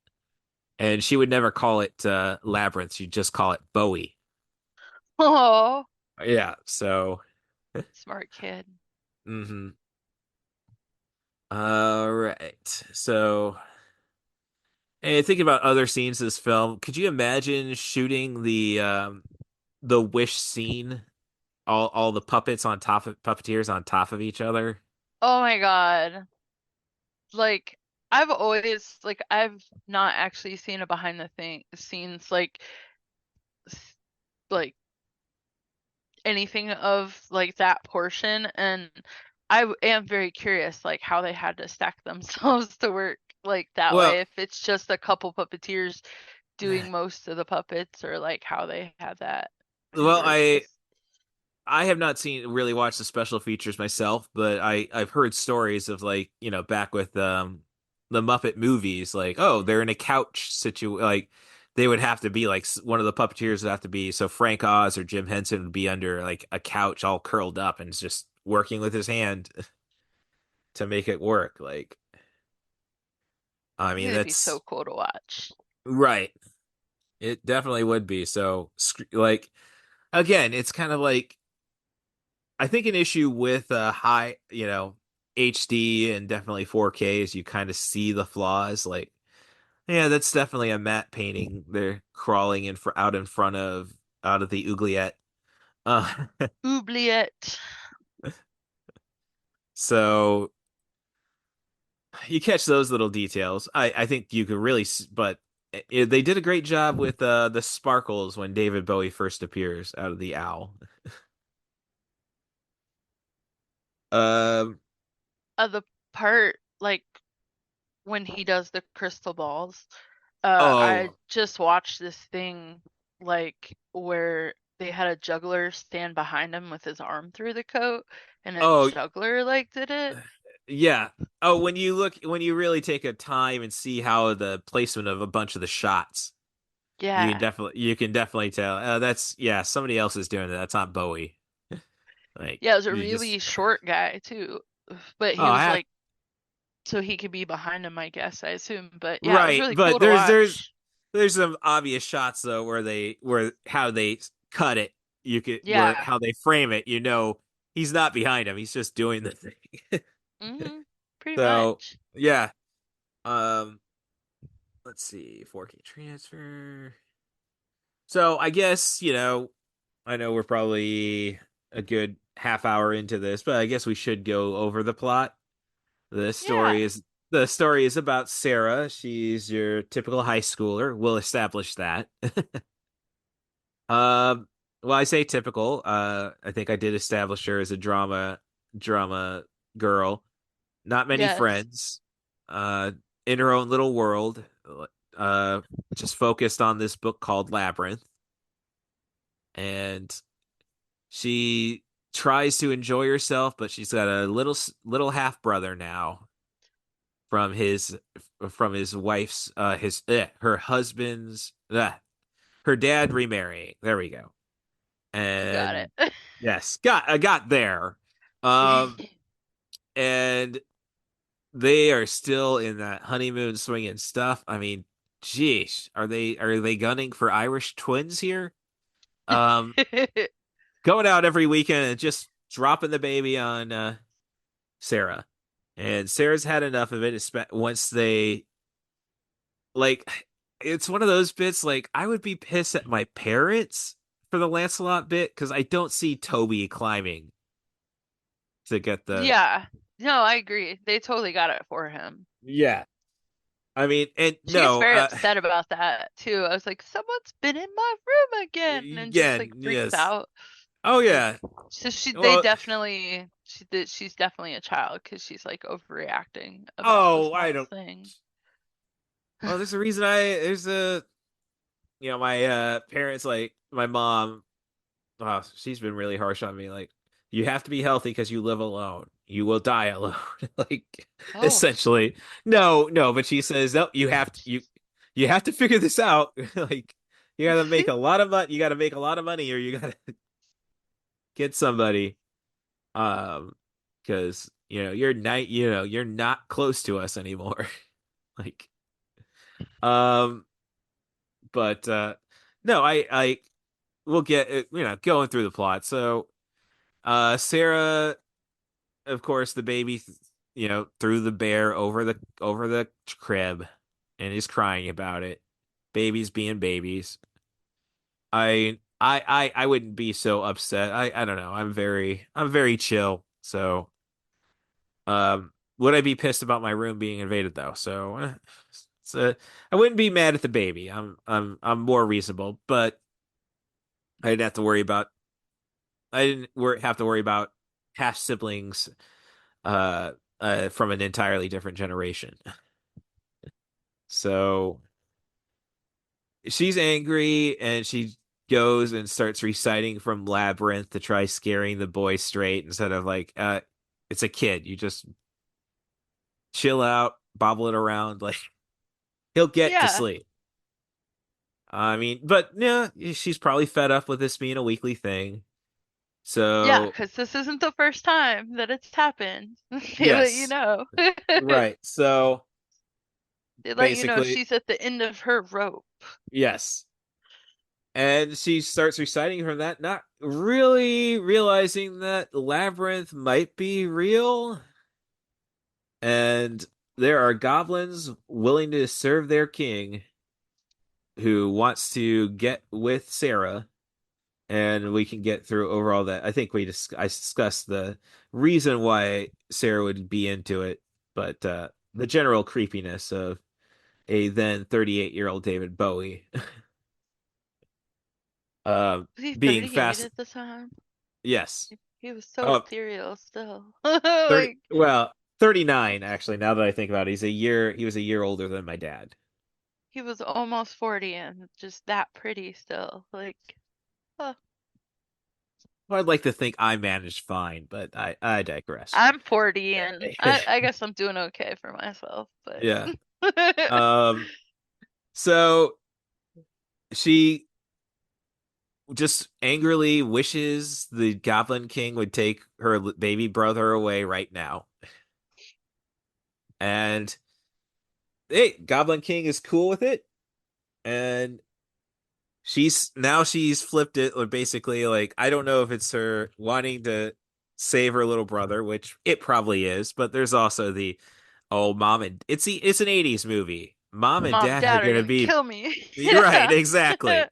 and she would never call it Labyrinth. She'd just call it Bowie. oh, Yeah. So, smart kid. hmm. All right. So, and thinking about other scenes in this film, could you imagine shooting the wish scene? All the puppets on top of puppeteers on top of each other. Oh my God. Like I've not actually seen a behind the thing scenes like anything of like that portion, and am very curious like how they had to stack themselves to work like that Well, way, if it's just a couple puppeteers doing most of the puppets, or like how they had that well, I reversed. I have not seen really watched the special features myself, but I've heard stories of like, back with the Muppet movies, like, oh, they're in a couch like they would have to be like one of the puppeteers would have to be, so Frank Oz or Jim Henson would be under like a couch all curled up and just working with his hand to make it work. Like, I I think mean, it'd be so that's cool to watch. right. It definitely would be. So, like, again, it's kind of like I think an issue with high, HD and definitely 4K is you kind of see the flaws. Like, yeah, that's definitely a matte painting. They're crawling out in front of out of the oubliette. Uh, Oubliette. so you catch those little details. I think you could really, but they did a great job with the sparkles when David Bowie first appears out of the owl. Um. The part like when he does the crystal balls. I Oh. just watched this thing like where they had a juggler stand behind him with his arm through the coat, and a Oh. juggler like did it. Yeah. Oh, when you really take a time and see how the placement of a bunch of the shots, Yeah. you can definitely tell. That's yeah, somebody else is doing it. That's not Bowie. Like Yeah, it was a you just really short guy too. But oh, he was like so he could be behind him, I guess, I assume. But yeah, it was right, really but cool to there's watch. there's some obvious shots though where how they cut it. You could where Yeah. how they frame it. He's not behind him. He's just doing the thing. Pretty So much. yeah. Um. Let's see. 4K transfer. So I guess, I know we're probably a good half hour into this, but I guess we should go over the plot. The story Yeah. is the story is about Sarah. She's your typical high schooler. We'll establish that. Um, well, I say typical. I think I did establish her as a drama girl. Not many Yes. friends. Uh, in her own little world. Uh, just focused on this book called Labyrinth, and she tries to enjoy herself, but she's got a little half brother now from his wife's her husband's her dad remarrying. There we go. You got And it. Yes, I got there. Um, and they are still in that honeymoon swinging stuff. I mean, geez, are they gunning for Irish twins here? Um, Going out every weekend and just dropping the baby on Sarah. And Sarah's had enough of it once they like it's one of those bits like I would be pissed at my parents for the Lancelot bit because I don't see Toby climbing to get the Yeah. No, I agree. They totally got it for him. yeah. I mean, and She gets no, very upset about that too. I was like, someone's been in my room again, and just like again, freaks yes. out. Oh Like, yeah. so they Well, definitely she's definitely a child because she's like overreacting about the oh, I smallest don't. thing. Oh, there's a reason there's a my parents like my mom. Oh, she's been really harsh on me. Like, you have to be healthy because you live alone. You will die alone. Like, Oh. essentially. No, no, but she says, no, you have to figure this out. Like, you gotta make a lot of money. You gotta make a lot of money, or you gotta get somebody. Because you're not close to us anymore. Like, um, but no, I we'll get going through the plot. So, Sarah, of course, the baby, threw the bear over the crib, and is crying about it. Babies being babies. I wouldn't be so upset. I don't know. I'm very chill. So, would I be pissed about my room being invaded though? So, I wouldn't be mad at the baby. I'm more reasonable, but I didn't have to worry about. I didn't have to worry about half siblings from an entirely different generation. So she's angry and she goes and starts reciting from Labyrinth to try scaring the boy straight instead of like, it's a kid. You just chill out, bobble it around, like he'll get to Yeah. sleep. I mean, but yeah, she's probably fed up with this being a weekly thing. Yeah, So because this isn't the first time that it's happened. They let you yes, know. right. So They let you know basically, she's at the end of her rope. yes. And she starts reciting from that, not really realizing that Labyrinth might be real. And there are goblins willing to serve their king who wants to get with Sarah. And we can get through overall that. I think I discussed the reason why Sarah would be into it, but the general creepiness of a then 38-year-old David Bowie uh, Was he being 38 fast. at the time? Yes. He was so Oh, ethereal still. 30, Like, well, 39 actually, now that I think about it. He was a year older than my dad. he was almost 40 and just that pretty still. Like, oh. Well, I'd like to think I managed fine, but I digress. I'm 40 and I guess I'm doing okay for myself, but Yeah. Um so she just angrily wishes the Goblin King would take her baby brother away right now. And hey, Goblin King is cool with it. And she's flipped it, or basically like I don't know if it's her wanting to save her little brother, which it probably is, but there's also the mom and it's an 80s movie. Mom and mom, dad are dad are gonna gonna be kill me. You're right, Yeah. exactly.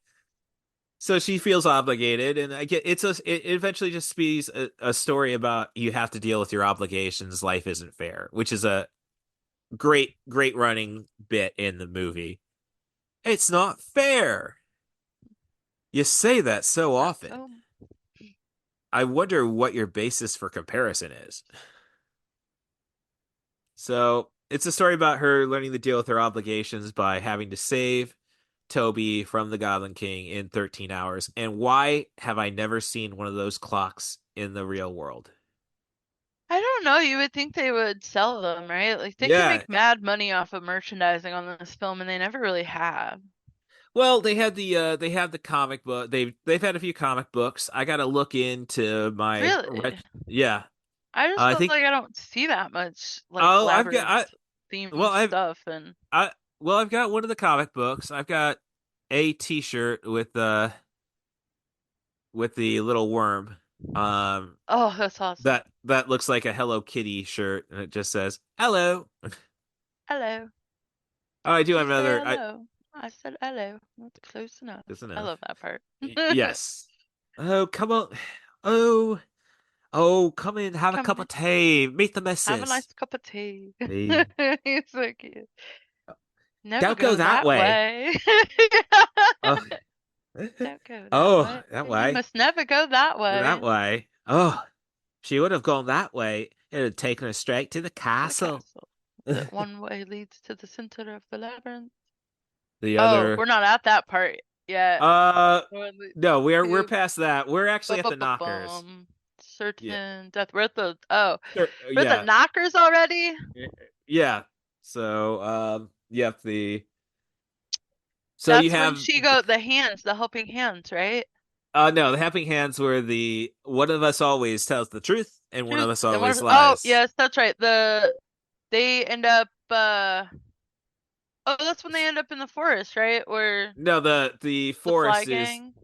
So she feels obligated, and I get it eventually just speaks a story about you have to deal with your obligations. Life isn't fair, which is a great running bit in the movie. It's not fair. You say that so Not often. so. I wonder what your basis for comparison is. So it's a story about her learning to deal with her obligations by having to save Toby from the Goblin King in 13 hours. And why have I never seen one of those clocks in the real world? I don't know. You would think they would sell them, right? Like they could Yeah. make mad money off of merchandising on this film, and they never really have. Well, they have the comic book. They've had a few comic books. I got to look into my Really? yeah. I just I feel think like I don't see that much like oh, labyrinth well, themed stuff and I've got one of the comic books. I've got a T-shirt with the little worm. Um oh, that's awesome. that looks like a Hello Kitty shirt and it just says hello. Hello. Oh, I do Did you have say another I hello? I said hello. That's close enough. That's I enough. love that part. Yes. Oh, come on. Oh, oh, come in, have a Come cup in. of tea. Meet the Have a missus. nice cup of tea. Hey. He's so cute. Never Don't go go that that way. way. Oh, Don't go that oh, way. that You way. must never go that That way. way. Oh, she would have gone that way. It would have taken her straight to the To the castle. castle. That one way leads to the center of the labyrinth. The Oh, other we're not at that part yet. uh One leads no, we're to past that. We're actually at the knockers. bum. Yeah. Certain death. We're at the we're at the Yeah. knockers already. Yeah. So, yep, the so you That's when have she go the hands, the helping hands, right? no, the helping hands were the one of us always tells the truth and one of Truth us and one always of oh lies. yes, that's right. They end up oh that's when they end up in the forest, right? Where No, the the fly forest is gang.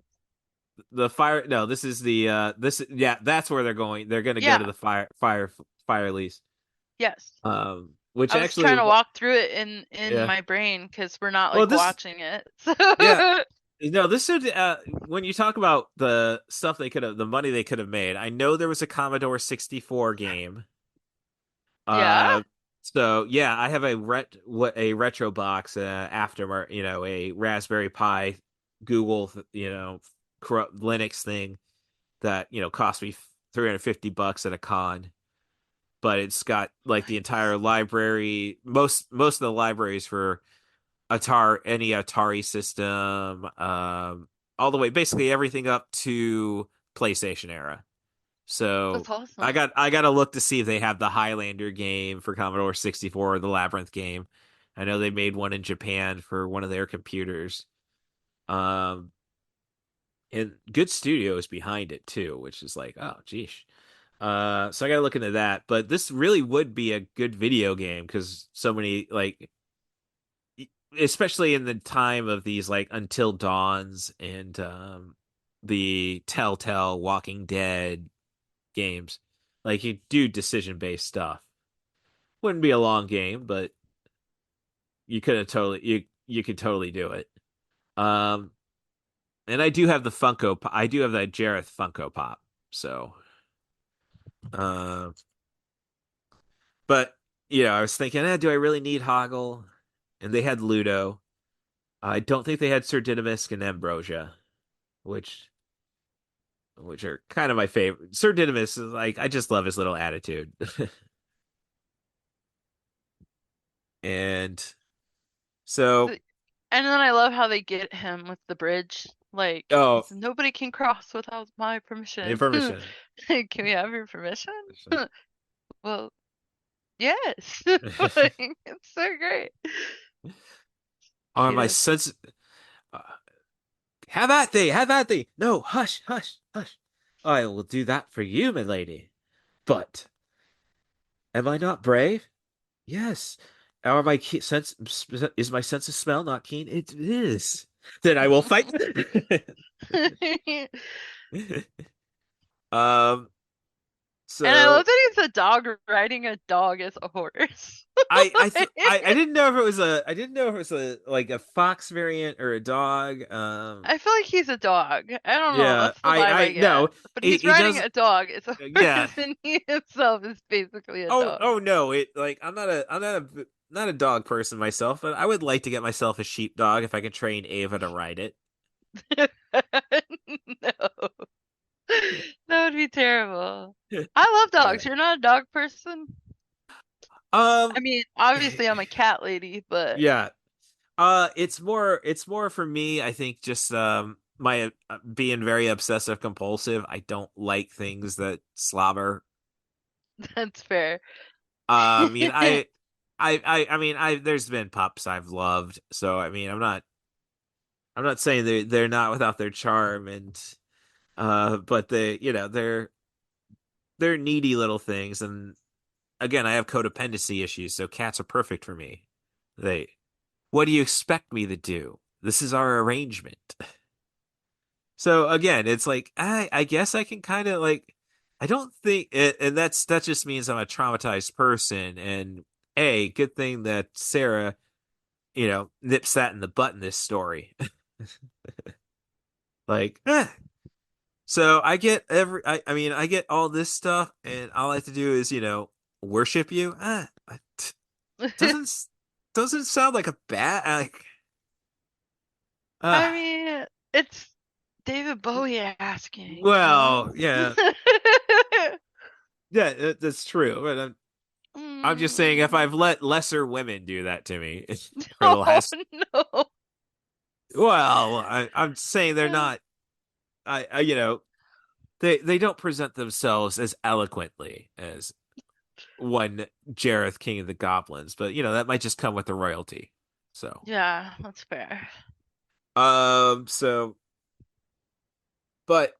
the fire. No, this is the yeah, that's where they're going. They're going to go to Yeah. the fire lease. Yes. Which I was actually trying to walk through it in yeah. my brain because we're not Well, like this watching it. yeah. No, this should when you talk about the stuff the money they could have made. I know there was a Commodore 64 game. Yeah. Uh so yeah, I have a retro box after a Raspberry Pi Google Linux thing that cost me $350 at a con, but it's got like the entire library, most of the libraries for any Atari system, all the way, basically everything up to PlayStation era. So That's awesome. I got to look to see if they have the Highlander game for Commodore 64 or the Labyrinth game. I know they made one in Japan for one of their computers. Um, and good studios behind it too, which is like, oh, geez. So I got to look into that. But this really would be a good video game because so many especially in the time of these like Until Dawns and the Telltale Walking Dead games, like you do decision based stuff. Wouldn't be a long game, but you could totally do it. Um, and I do have the I do have that Jareth Funko Pop. So, uh, but I was thinking, do I really need Hoggle? And they had Ludo. I don't think they had Sir Didymus and Ambrosia, which are kind of my favorite. Sir Didymus is like I just love his little attitude. And so And then I love how they get him with the bridge. Like, he oh, said, nobody can cross without my permission. information. Can we have your permission? Well, yes. Like, it's so great. On my Cutest. sense uh, have at thee, have at thee. No, hush, hush, hush. I will do that for you, my lady. But am I not brave? Yes. Are my sense is my sense of smell not keen? It is. Then I will fight. um. And I love So that he's a dog riding a dog as a horse. I didn't know if it was like a fox variant or a dog. I feel like he's a dog. I don't know. Yeah. That's the vibe I I get. no. But he's He riding does. a dog as a Yeah. horse, and he himself is basically a Oh, dog. oh no! It like not a dog person myself, but I would like to get myself a sheepdog if I could train Ava to ride it. No. That would be terrible. I love dogs. You're not a dog person? I mean, obviously I'm a cat lady, but Yeah. It's more for me, I think just my being very obsessive compulsive. I don't like things that slobber. that's fair. I mean, I mean, there's been pups I've loved, so I mean, I'm not. I'm not saying they're not without their charm and but they're needy little things, and again, I have codependency issues, so cats are perfect for me. They What do you expect me to do? This is our arrangement. So again, it's like I guess I can kind of like I don't think it, and that just means I'm a traumatized person. And good thing that Sarah, nips that in the butt in this story. Like, so I get I mean, I get all this stuff, and all I have to do is, worship you. Doesn't doesn't sound like a bad like. I Uh, mean, it's David Bowie asking, you well, know? yeah, yeah, that's true. But I'm just saying, if Mm. I've let lesser women do that to me for the Oh last, no. well, I'm saying they're not. They don't present themselves as eloquently as one Jareth, King of the Goblins, but that might just come with the royalty. So, Yeah, that's fair. so, but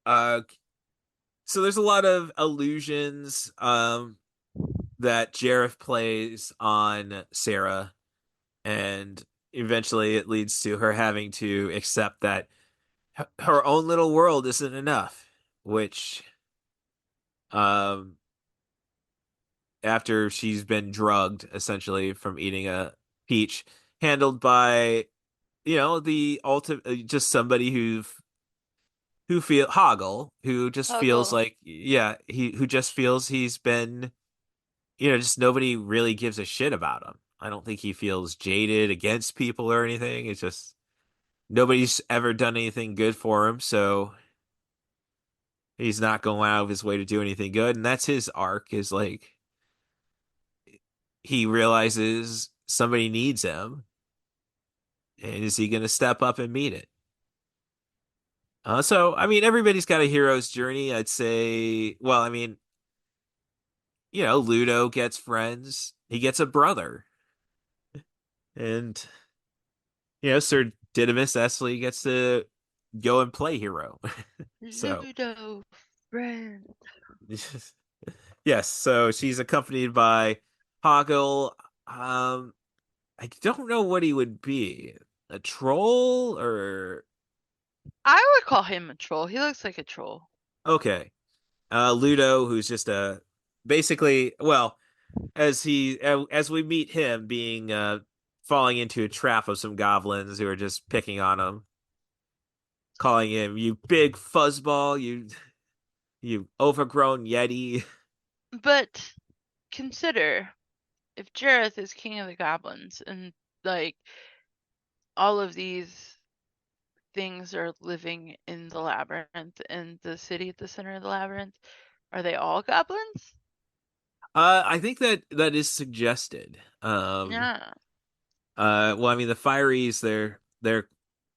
uh, so there's a lot of illusions that Jareth plays on Sarah, and eventually it leads to her having to accept that her own little world isn't enough, which um after she's been drugged essentially from eating a peach handled by the ultimate just somebody who Hoggle, who just feels Huggle. like, yeah, he who just feels he's been, just nobody really gives a shit about him. I don't think he feels jaded against people or anything. It's just nobody's ever done anything good for him, so he's not going out of his way to do anything good. And that's his arc, is like he realizes somebody needs him, and is he going to step up and meet it? So, I mean, everybody's got a hero's journey. I'd say, well, I mean, Ludo gets friends. He gets a brother. And, Sir Didymus Essley gets to go and play hero. So, Ludo, friend. yes, so she's accompanied by Hoggle. I don't know what he would be. A troll or I would call him a troll. He looks like a troll. okay. Ludo, who's just a basically, well, as we meet him being falling into a trap of some goblins who are just picking on him, calling him you big fuzzball, you overgrown yeti. But consider if Jareth is king of the goblins and like all of these things are living in the labyrinth and the city at the center of the labyrinth, are they all goblins? I think that is suggested. Yeah. Well, I mean, the Fireys, they're.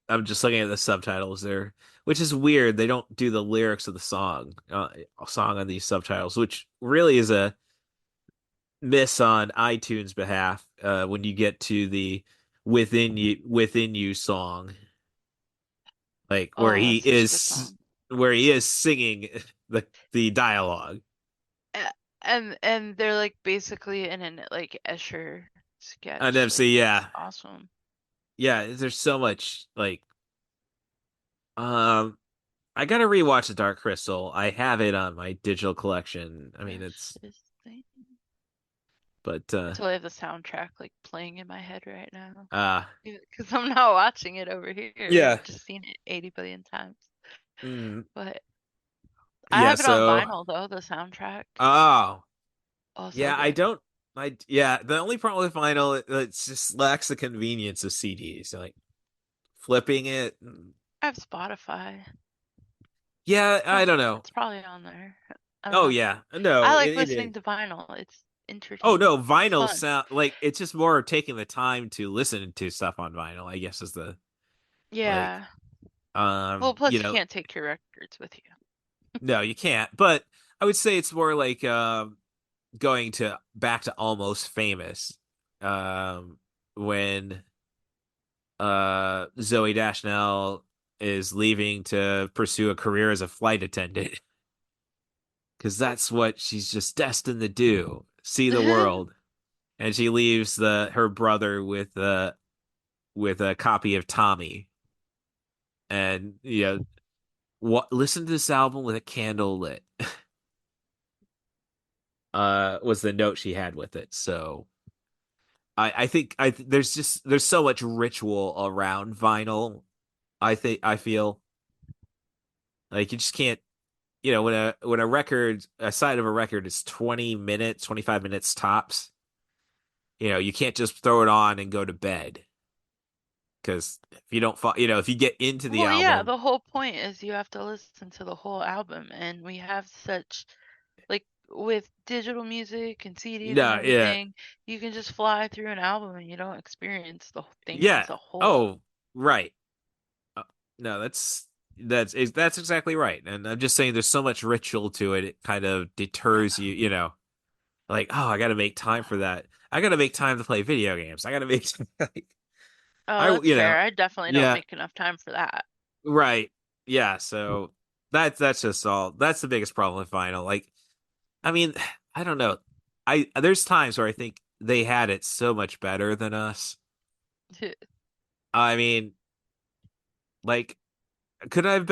I'm just looking at the subtitles there, which is weird. They don't do the lyrics of the song on these subtitles, which really is a miss on iTunes' behalf. When you get to the "Within You" song, like Oh, that's such a good song. where he is singing the dialogue. And they're like basically in an like Escher And sketch. Like MC, it's yeah, awesome. yeah. There's so much like um. I gotta rewatch the Dark Crystal. I have it on my digital collection. I mean, This is thing. but I totally have the soundtrack like playing in my head right now. uh Because I'm not watching it over here. yeah. I've just seen it 80 billion times. Mm, But I yeah, have it on so vinyl though, the soundtrack. oh. Oh, so Yeah, I good. don't yeah, the only problem with vinyl, it just lacks the convenience of CDs. Like flipping it. I have Spotify. Yeah, I don't know. It's probably on there. I don't Oh know. yeah. I No, like it is. listening to vinyl. It's Oh no, entertaining. It's vinyl fun. sound like it's just more taking the time to listen to stuff on vinyl, I guess is the like Yeah. Well, plus you you know, can't take your records with you. no, you can't. But I would say it's more like going to back to Almost Famous. Um when Zoe Deschanel is leaving to pursue a career as a flight attendant because that's what she's just destined to do, see the world. And she leaves the her brother with a copy of Tommy. And what listen to this album with a candle lit. Was the note she had with it. So I think there's so much ritual around vinyl. I feel like you just can't, when a record, a side of a record is 20 minutes, 25 minutes tops, you can't just throw it on and go to bed. Because if you don't, if you get into the Well, yeah, album, the whole point is you have to listen to the whole album, and we have such, like, with digital music and CDs and no, yeah, everything, you can just fly through an album and you don't experience the thing yeah, as a whole. oh, right. Uh, no, that's exactly right. And I'm just saying, there's so much ritual to it. It kind of deters you, like, oh, I got to make time for that. I got to make time to play video games. I got to make, like, Oh, that's you know, fair. I definitely don't yeah, make enough time for that. right, yeah. So that's just all. That's the biggest problem with vinyl. Like, I mean, I don't know. There's times where I think they had it so much better than us. I mean, like, would I have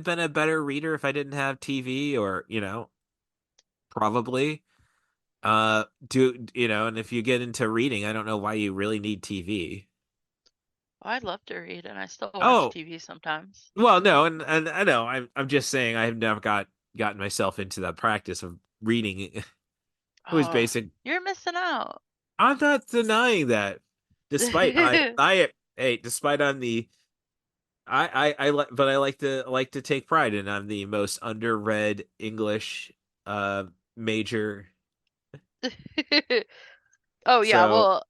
been a better reader if I didn't have TV? Or, probably. And if you get into reading, I don't know why you really need TV. Well, I'd love to read, and I still watch Oh, TV sometimes. well, no, and I know I'm just saying I have never gotten myself into that practice of reading. It was Oh, basic. you're missing out. I'm not denying that. Despite despite I'm the but I like to take pride in I'm the most underread English uh major. Oh, yeah, So, well,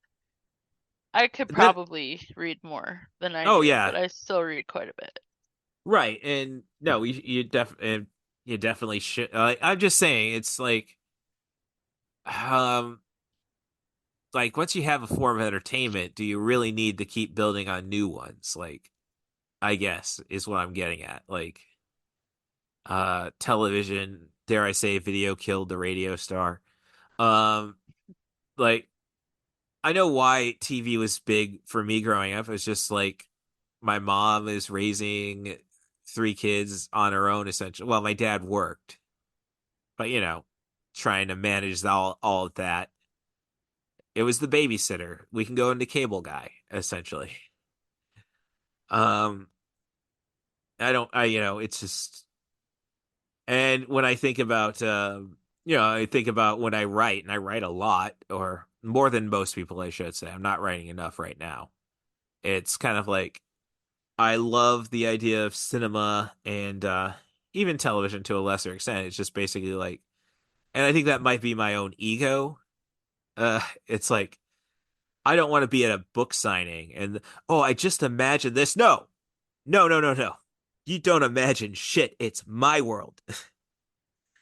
I could then, probably read more than I oh do, yeah, but I still read quite a bit. right. And no, you definitely should. I'm just saying, it's um like once you have a form of entertainment, do you really need to keep building on new ones? Like, I guess is what I'm getting at. Like, television, dare I say, video killed the radio star. Um, like, I know why TV was big for me growing up. It's just like my mom is raising three kids on her own, essentially. Well, my dad worked, but trying to manage all of that. It was the babysitter. We can go into cable guy, essentially. Um, it's just, and when I think about, I think about when I write, and I write a lot, or more than most people, I should say. I'm not writing enough right now. It's kind of like, I love the idea of cinema and even television to a lesser extent. It's just basically like, and I think that might be my own ego. It's like, I don't want to be at a book signing and, oh, I just imagine this. No, no, no, no, no. You don't imagine shit. It's my world.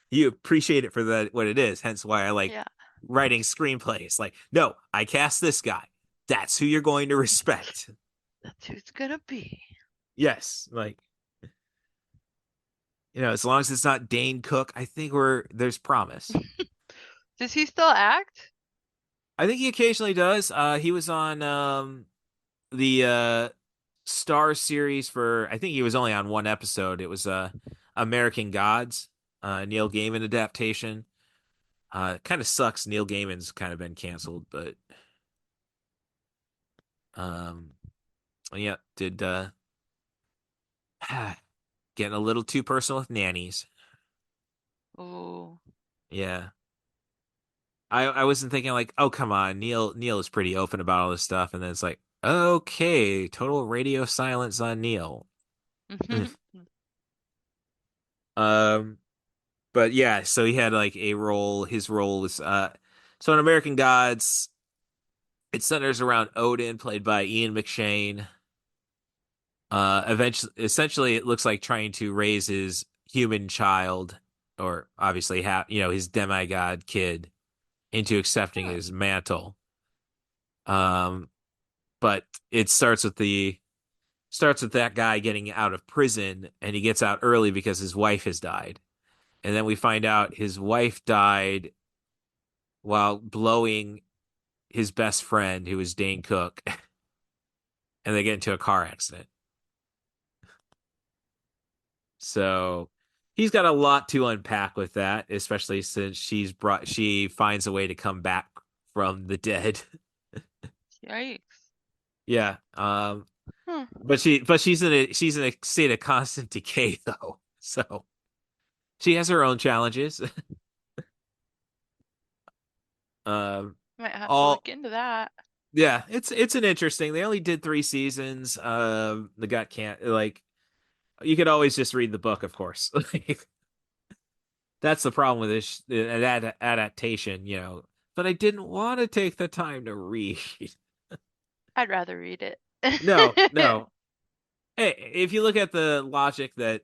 You appreciate it for what it is. Hence why I like Yeah, writing screenplays. Like, no, I cast this guy. That's who you're going to respect. that's who it's gonna be. Yes, like, as long as it's not Dane Cook, I think there's promise. Does he still act? I think he occasionally does. He was on the Star series for, I think he was only on one episode. It was American Gods, Neil Gaiman adaptation. Kind of sucks. Neil Gaiman's kind of been canceled, but um, yeah, did getting a little too personal with nannies. Oh, Yeah. I wasn't thinking like, oh, come on, Neil is pretty open about all this stuff, and then it's like, okay, total radio silence on Neil. um, but yeah, so he had like a role. His role was so in American Gods, it centers around Odin, played by Ian McShane. Essentially, it looks like trying to raise his human child, or obviously, his demigod kid, into accepting his mantle. Um, but it starts with that guy getting out of prison, and he gets out early because his wife has died. And then we find out his wife died while blowing his best friend, who was Dane Cook, and they get into a car accident. So he's got a lot to unpack with that, especially since she finds a way to come back from the dead. Yikes. Yeah. Hmm. But she's in a state of constant decay though. So she has her own challenges. Um Might have to all look into that. Yeah, it's an interesting. They only did 3 seasons. The gut can't like you could always just read the book, of course. That's the problem with this adaptation, you know. But I didn't want to take the time to read. I'd rather read it. No, no. Hey, if you look at the logic that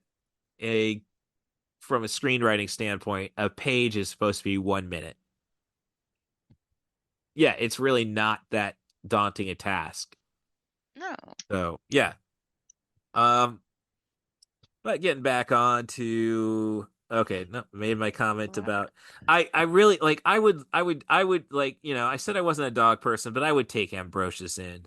a from a screenwriting standpoint, a page is supposed to be 1 minute. Yeah, it's really not that daunting a task. No. So yeah. Um, but getting back on to okay, no, made my comment about I really like I would like, you know, I said I wasn't a dog person, but I would take Ambrosius in.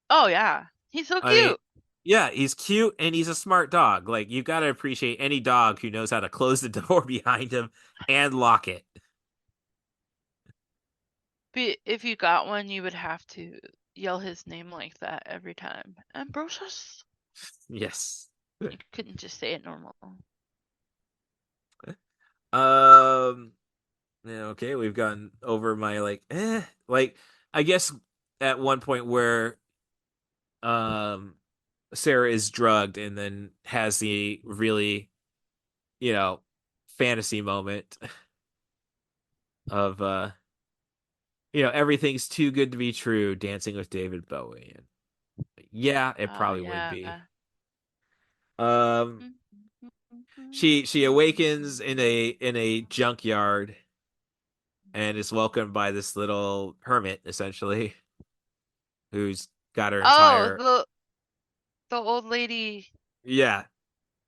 Oh yeah. He's so I mean, cute. yeah, he's cute and he's a smart dog. Like you got to appreciate any dog who knows how to close the door behind him and lock it. But if you got one, you would have to yell his name like that every time. Ambrosius. Yes. You couldn't just say it normal. Um yeah, okay, we've gotten over my like I guess at one point where um Sarah is drugged and then has the really, you know, fantasy moment of you know, everything's too good to be true, dancing with David Bowie. And yeah, it Oh probably would be. yeah. Um she awakens in a junkyard and is welcomed by this little hermit essentially who's got her Oh, entire the old lady. yeah,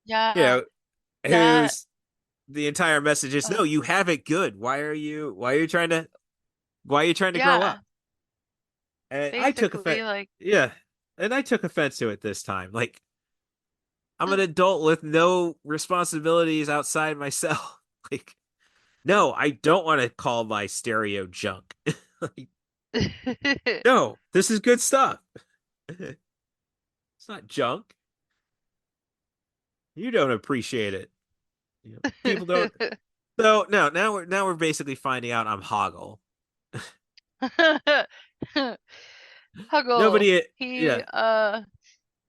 you Yeah. know, That who's the entire message is no, you have it good. Why are you trying to grow yeah. up? And I took offense. Basically like Yeah. And I took offense to it this time. Like, I'm an adult with no responsibilities outside myself. Like, no, I don't want to call my stereo junk. Like, no, this is good stuff. It's not junk. You don't appreciate it. You know, people don't. So no, now we're basically finding out I'm Hoggle. Huggle. Nobody. He Yeah.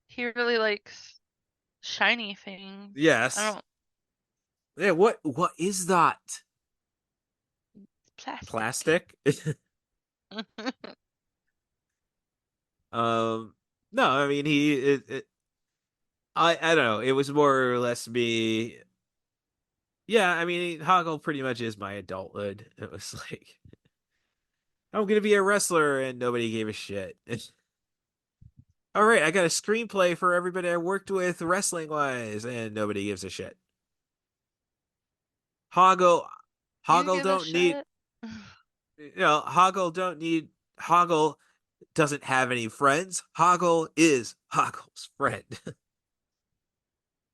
he really likes shiny things. I Yes. don't Yeah. What is that? plastic. Plastic? No, I mean I don't know. It was more or less me. Yeah, I mean Hoggle pretty much is my adulthood. It was like I'm gonna be a wrestler and nobody gave a shit. All right, I got a screenplay for everybody I worked with wrestling wise, and nobody gives a shit. Hoggle, You Hoggle give a don't need, shit. you know, Hoggle doesn't have any friends. Hoggle is Hoggle's friend.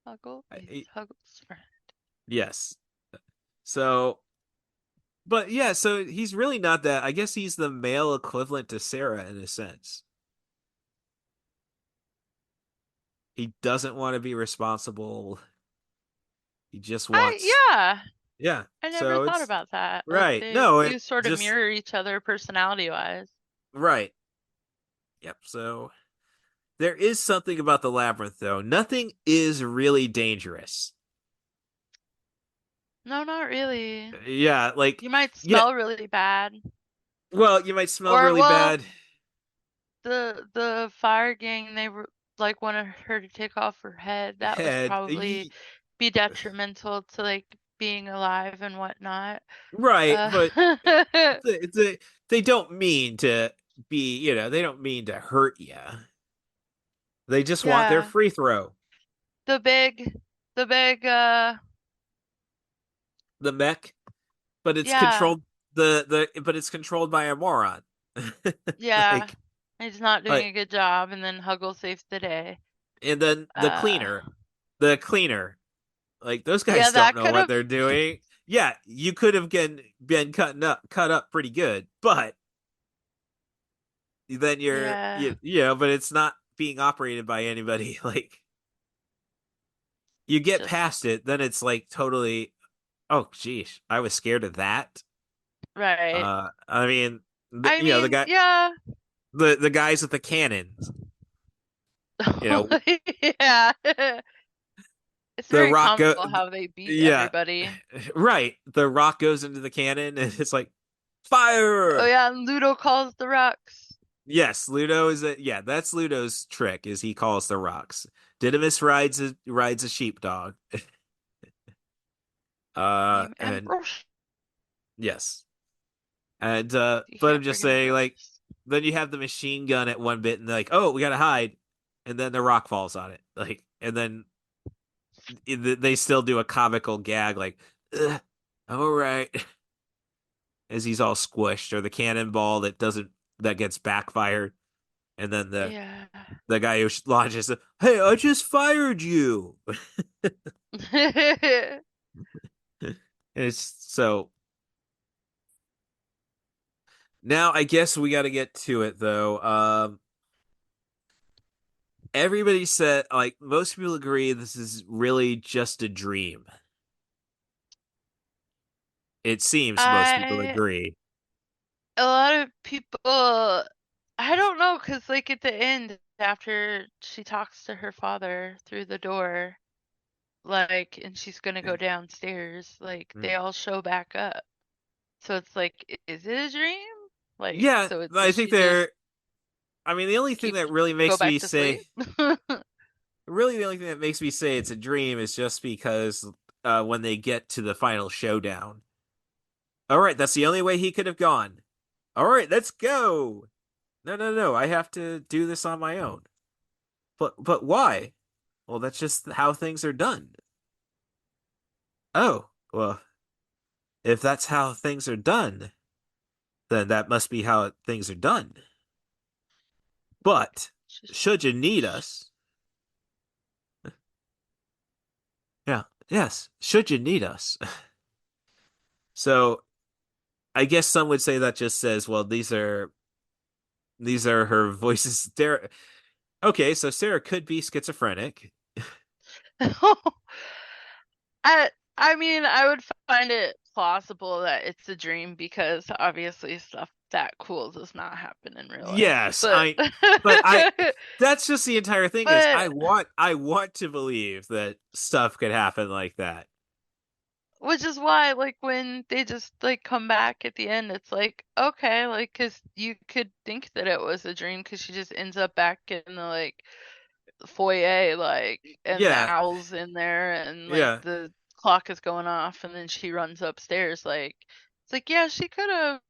Huggle is Huggle's friend. Yes. So, but yeah, so he's really not that. I guess he's the male equivalent to Sarah in a sense. He doesn't want to be responsible. He just wants, Yeah. yeah. I never So thought it's about that. Like right. they No, it do sort of just mirror each other personality wise. right. Yep. So there is something about the labyrinth, though. Nothing is really dangerous. No, not really. Yeah, like You might yeah. smell really bad. Well, you might smell Or really well, bad. the fire gang they were like wanted her to take off her head. That was Head. probably be detrimental to like being alive and whatnot. Right, Uh, but they don't mean to they don't mean to hurt you. They just want their Yeah. free throw. The big The mech, but it's yeah. controlled but it's controlled by a moron. Yeah. like He's not doing like a good job, and then Huggle saves the day. and then Uh the cleaner, like those yeah, guys don't that know could what have they're doing. Yeah, you could have been cut up pretty good, but then yeah. but it's not being operated by anybody. Like you get Just past it, then it's like totally, oh geez, I was scared of that. right. I mean, I mean, yeah. the guys with the cannons, you know, Yeah. It's the very rock go, comical how they beat yeah, everybody. right. The rock goes into the cannon, and it's like Oh fire. yeah, and Ludo calls the rocks. Yes, Ludo that's Ludo's trick is he calls the rocks. Didymus rides a sheepdog. Name And Ambrose. yes. And You but can't I'm just forget saying, like, Ambrose. then you have the machine gun at one bit and they're like, oh, we gotta hide, and then the rock falls on it. Like, and then they still do a comical gag like, "Ugh, all right," as he's all squished, or the cannonball that gets backfired, and then Yeah. the guy who launches it, hey, I just fired you. It's so now I guess we got to get to it though. Everybody said, like, most people agree this is really just a dream. It seems most people I agree. a lot of people I don't know, 'cause like at the end after she talks to her father through the door, like, and she's gonna go downstairs, like they Mm. all show back up. So it's like, is it a dream? Like, Yeah, so I does think she just they're. I mean, the only thing keep that really go makes back me to sleep? say, really, the only thing that makes me say it's a dream is just because when they get to the final showdown. All right, that's the only way he could have gone. All right, let's go. No, no, no, I have to do this on my own. But why? Well, that's just how things are done. Oh, well, if that's how things are done, then that must be how things are done. But Just should you need us, yeah, yes, should you need us. So I guess some would say that just says, well, these are her voices. There. Okay, so Sarah could be schizophrenic. I I mean, I would find it plausible that it's a dream because obviously stuff that cool does not happen in real life. Yes, But but I that's just the entire thing is but I want to believe that stuff could happen like that. which is why like when they just like come back at the end, it's like okay, like cuz you could think that it was a dream cuz she just ends up back in the like foyer, like, and the Yeah, owl's in there, and like yeah. the clock is going off, and then she runs upstairs. Like, it's like, yeah, she could have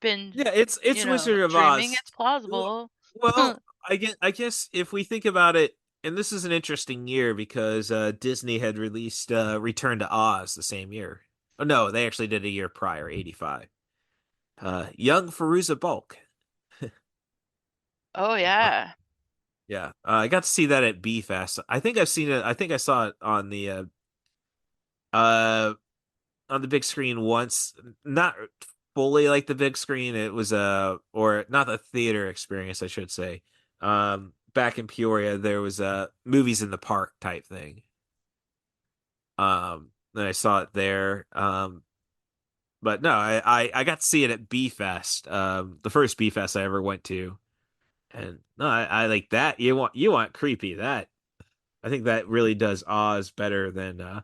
been, Yeah, it's Wizard of dreaming. Oz. It's plausible. Well, I guess if we think about it, and this is an interesting year because Disney had released Return to Oz the same year. Oh no, they actually did a year prior, 85. Young Fairuza Balk. Oh Uh, yeah. yeah, I got to see that at B Fest. I think I've seen it. I think I saw it uh on the big screen once. Not fully like the big screen. It was or not the theater experience, I should say. Back in Peoria, there was movies in the park type thing. And I saw it there. But no, I got to see it at B Fest. The first B Fest I ever went to. And no, I like that. You want creepy. That I think that really does Oz better than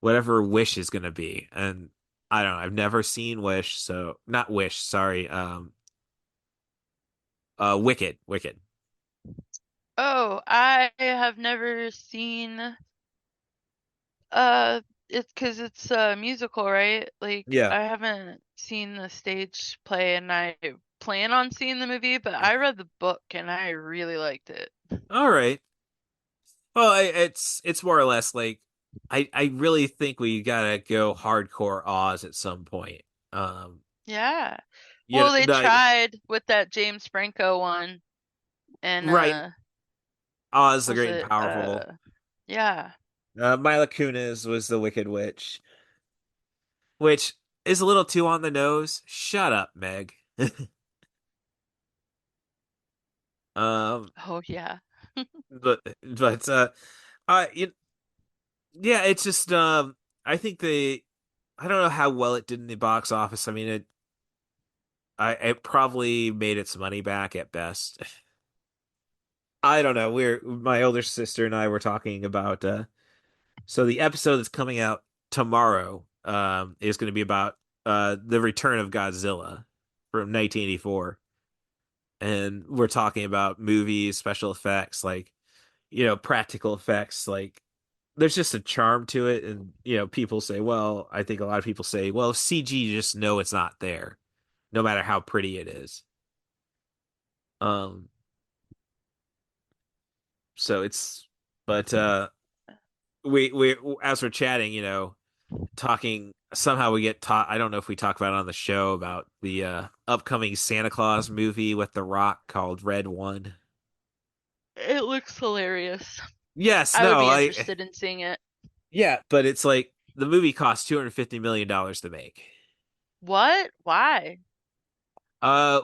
whatever Wish is gonna be. And I don't know. I've never seen Wish, so not Wish. Sorry. Wicked. Wicked. Oh, I have never seen. Uh, it's because it's a musical, right? Like, Yeah. I haven't seen the stage play, and I plan on seeing the movie, but I read the book and I really liked it. All right. Well, it's more or less like I really think we gotta go hardcore Oz at some point. Um, Yeah. you know, Well, they tried with that James Franco one, and right, Oz the was Great and it Powerful. yeah. Mila Kunis was the Wicked Witch, which is a little too on the nose. Shut up, Meg. Um, Oh yeah. but you, yeah, it's just I think I don't know how well it did in the box office. I mean, it probably made its money back at best. I don't know. My older sister and I were talking about so the episode that's coming out tomorrow is going to be about the return of Godzilla from 1984. And we're talking about movies, special effects, like practical effects, like there's just a charm to it. And people say, well, I think a lot of people say, well, CG, you just know it's not there, no matter how pretty it is. Um, so it's but we as we're chatting, talking somehow we get taught. I don't know if we talk about it on the show about the upcoming Santa Claus movie with The Rock called Red One. It looks hilarious. Yes, I would no, be I interested in seeing it. yeah, but it's like the movie cost $250 million to make. What? Why?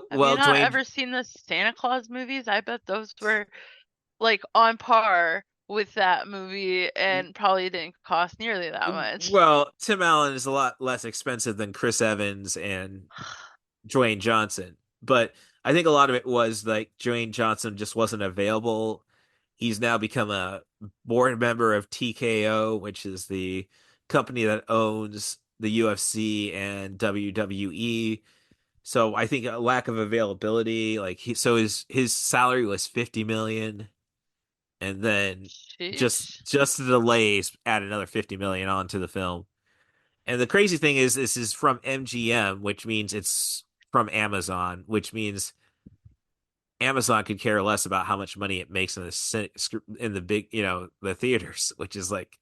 Have you Well, not Dwayne, ever seen the Santa Claus movies? I bet those were like on par with that movie and probably didn't cost nearly that much. well, Tim Allen is a lot less expensive than Chris Evans and Dwayne Johnson, but I think a lot of it was like Dwayne Johnson just wasn't available. He's now become a board member of TKO, which is the company that owns the UFC and WWE. So I think a lack of availability, like his salary was 50 million, and then Sheesh. just the delays add another 50 million onto the film. And the crazy thing is this is from MGM, which means it's from Amazon, which means Amazon could care less about how much money it makes in the big, the theaters, which is like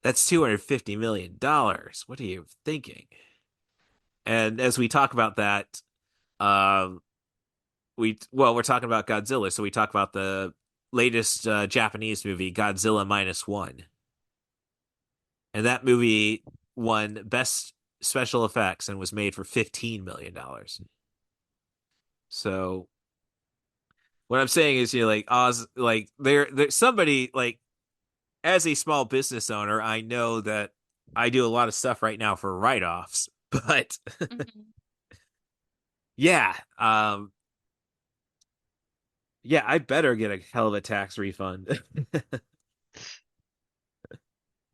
that's $250 million. What are you thinking? And as we talk about that, um, we're talking about Godzilla, so we talk about the latest Japanese movie, Godzilla Minus One, and that movie won Best Special Effects and was made for $15 million. So what I'm saying is, like Oz, like there's somebody like as a small business owner, I know that I do a lot of stuff right now for write-offs, but Mhm. yeah, yeah, I better get a hell of a tax refund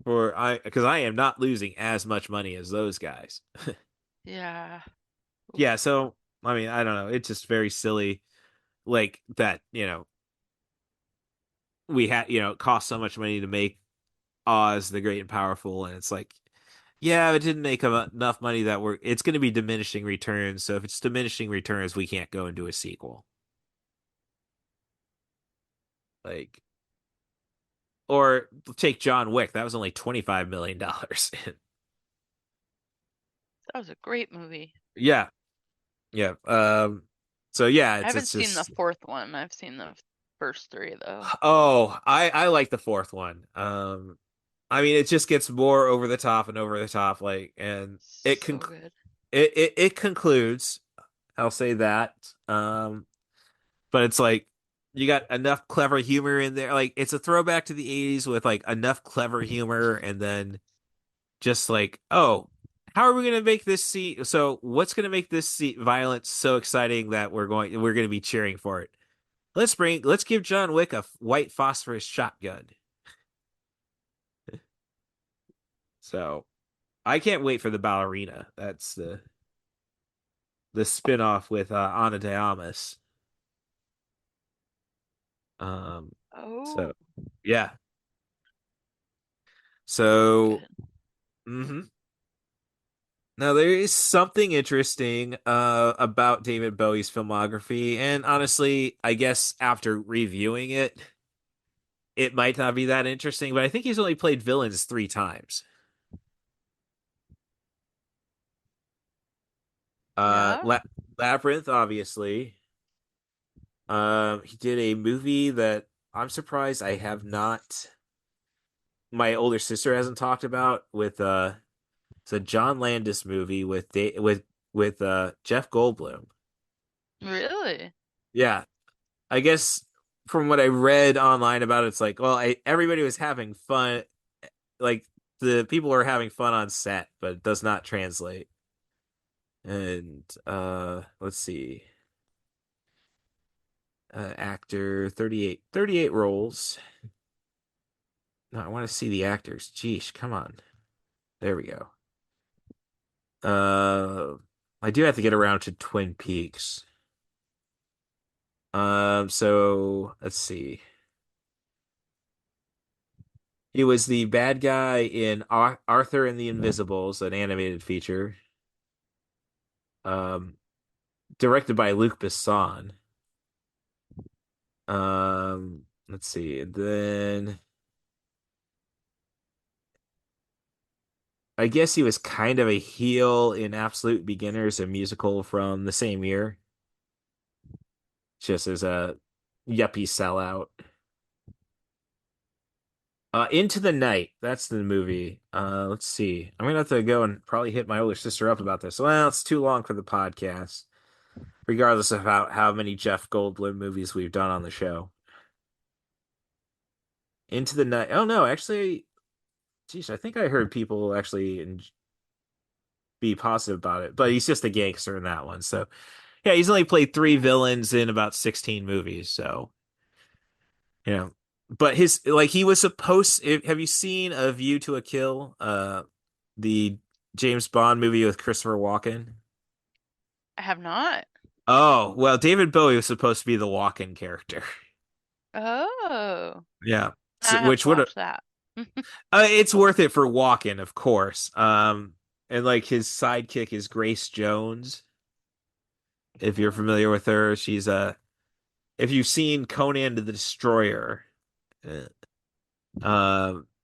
for I because I am not losing as much money as those guys. Yeah. Yeah, so I mean, I don't know, it's just very silly, like that. We had it cost so much money to make Oz the Great and Powerful, and it's like, yeah, it didn't make enough money that it's going to be diminishing returns. So if it's diminishing returns, we can't go and do a sequel. Like, or take John Wick. That was only $25 million. That was a great movie. Yeah, yeah. So yeah, I it's haven't seen the just fourth one. I've seen the first three though. oh, I like the fourth one. I mean, it just gets more over the top and over the top, like, and So good. it concludes. I'll say that. But it's like you got enough clever humor in there. Like it's a throwback to the 80s with like enough clever humor and then just like, oh, how are we going to make this scene? So what's going to make this violence so exciting that we're going to be cheering for it? Let's give John Wick a white phosphorus shotgun. So I can't wait for the ballerina. That's the spin-off with Ana de Armas. Um Oh, so yeah. that's So good. mhm. Now there is something interesting about David Bowie's filmography, and honestly, I guess after reviewing it, it might not be that interesting, but I think he's only played villains 3 times. Uh, Yeah. La Labyrinth, obviously. He did a movie that I'm surprised I have not. My older sister hasn't talked about with it's a John Landis movie with Jeff Goldblum. Really? Yeah, I guess from what I read online about it, it's like, well, everybody was having fun, like the people were having fun on set, but it does not translate. And let's see, actor 38 roles. No, I want to see the actors. Geesh, come on. There we go. Uh, I do have to get around to Twin Peaks. So let's see. He was the bad guy in Arthur and the Invisibles, an animated feature. Um, directed by Luc Besson. Let's see. Then I guess he was kind of a heel in Absolute Beginners, a musical from the same year, just as a yuppie sellout. Into the Night, that's the movie. Let's see. I'm gonna have to go and probably hit my older sister up about this. Well, it's too long for the podcast, regardless of how many Jeff Goldblum movies we've done on the show. Into the Night. Oh no, actually, geez, I think I heard people actually be positive about it, but he's just a gangster in that one. So yeah, he's only played 3 villains in about 16 movies. So you know, but his like he was supposed. Have you seen A View to a Kill? The James Bond movie with Christopher Walken. I have not. Oh well, David Bowie was supposed to be the Walken character. Oh. Yeah, I have which to would have. watch that. It's worth it for Walken, of course. And like his sidekick is Grace Jones. If you're familiar with her, she's a. If you've seen Conan the Destroyer,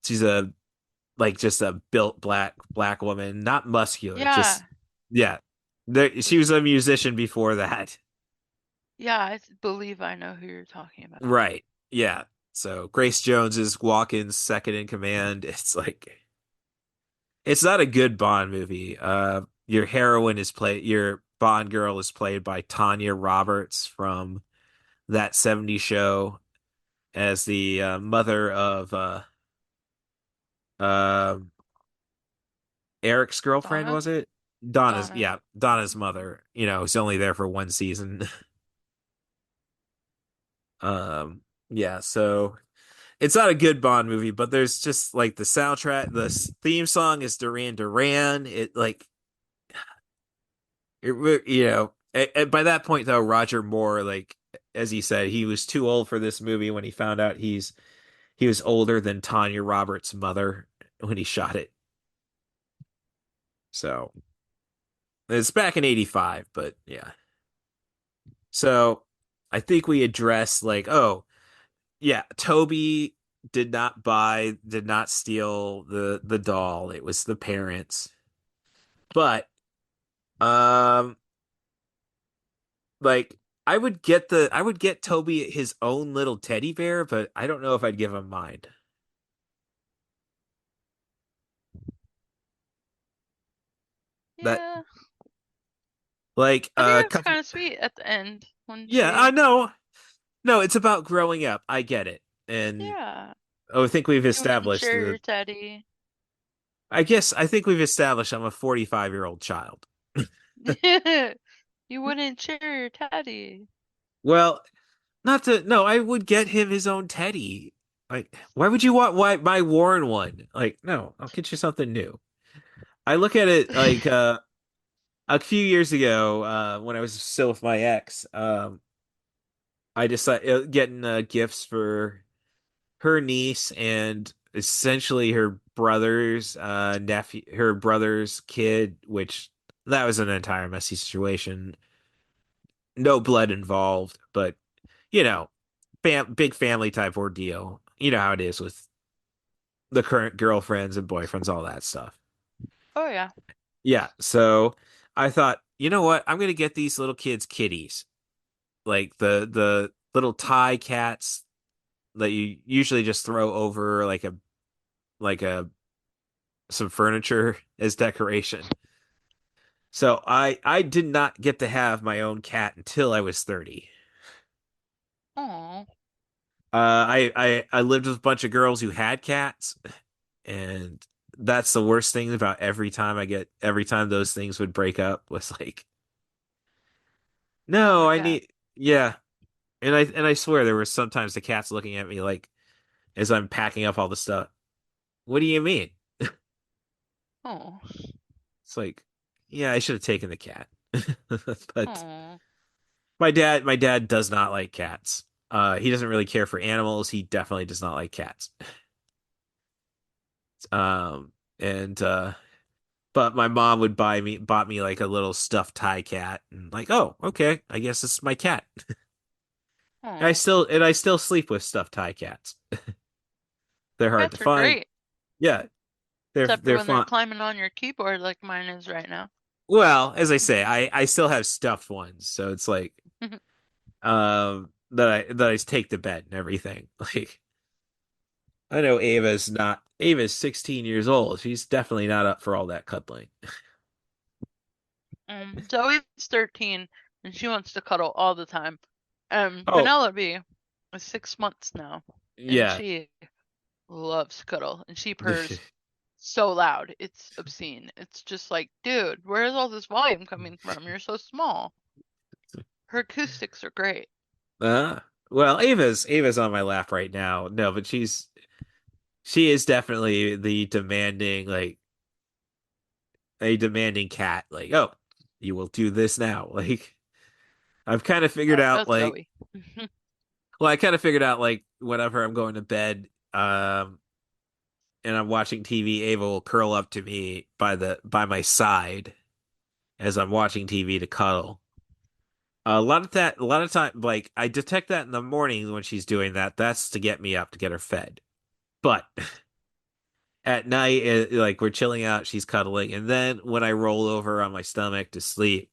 she's a like just a built black woman, not muscular, Yeah. just yeah. She was a musician before that. Yeah, believe I know who you're talking about. Right. Yeah. So Grace Jones is Walken's second in command. It's like it's not a good Bond movie. Your Bond girl is played by Tanya Roberts from That 70s Show as the mother of uh, Eric's girlfriend, Donna? was it? Donna's, Donna. yeah, Donna's mother, who's only there for one season. Yeah, so it's not a good Bond movie, but there's just like the soundtrack, theme song is Duran Duran. By that point though, Roger Moore, like as he said, he was too old for this movie when he found out he was older than Tanya Roberts' mother when he shot it. So it's back in '85, but yeah. So I think we addressed like, oh yeah, Toby did not steal the doll. It was the parents. But um like I would get Toby his own little teddy bear, but I don't know if I'd give him mine. That Yeah. like I think a it was couple kind of sweet at the end when Yeah, I she. know. No, it's about growing up. I get it. And Yeah. I think we've You wouldn't established share that your teddy. I think we've established I'm a 45-year-old child. You wouldn't share your teddy. Well, not to no, I would get him his own teddy. Like, why would you want my worn one? Like, no, I'll get you something new. I look at it like a few years ago, when I was still with my ex, I decided getting gifts for her niece and essentially her brother's nephew, her brother's kid, which that was an entire messy situation. No blood involved, but you know, big family type ordeal. You know how it is with the current girlfriends and boyfriends, all that stuff. Oh yeah. Yeah, so I thought, you know what? I'm gonna get these little kids kitties, like the little Thai cats that you usually just throw over like a some furniture as decoration. So I did not get to have my own cat until I was 30. Oh. I lived with a bunch of girls who had cats, and that's the worst thing about every time those things would break up was like, No no, more I cat. need yeah. And I swear there were sometimes the cats looking at me like as I'm packing up all the stuff. What do you mean? Oh. It's like, yeah, I should have taken the cat. But Oh. my dad does not like cats. He doesn't really care for animals. He definitely does not like cats. And but my mom would bought me like a little stuffed Thai cat and like, oh, okay, I guess this is my cat. Oh. And I still sleep with stuffed Thai cats. They're hard to Cats are find. great. Yeah, Except for they're when they're fun. climbing on your keyboard like mine is right now. Well, as I say, I still have stuffed ones, so it's like that I take to bed and everything. Like I know Ava's 16 years old. She's definitely not up for all that cuddling. Zoe's 13 and she wants to cuddle all the time. Oh, Penelope is 6 months now and yeah. she loves to cuddle and she purrs so loud. It's obscene. It's just like, dude, where's all this volume coming from? You're so small. Her acoustics are great. Uh, well, Ava's on my lap right now. No, but she is definitely the demanding like a demanding cat. Like, oh, you will do this now. Like I've kind of figured out That's like Zoe. well, I kind of figured out like whenever I'm going to bed, and I'm watching TV, Ava will curl up to me by my side as I'm watching TV to cuddle. A lot of time, like I detect that in the morning when she's doing that. That's to get me up to get her fed. But at night, like we're chilling out, she's cuddling, and then when I roll over on my stomach to sleep,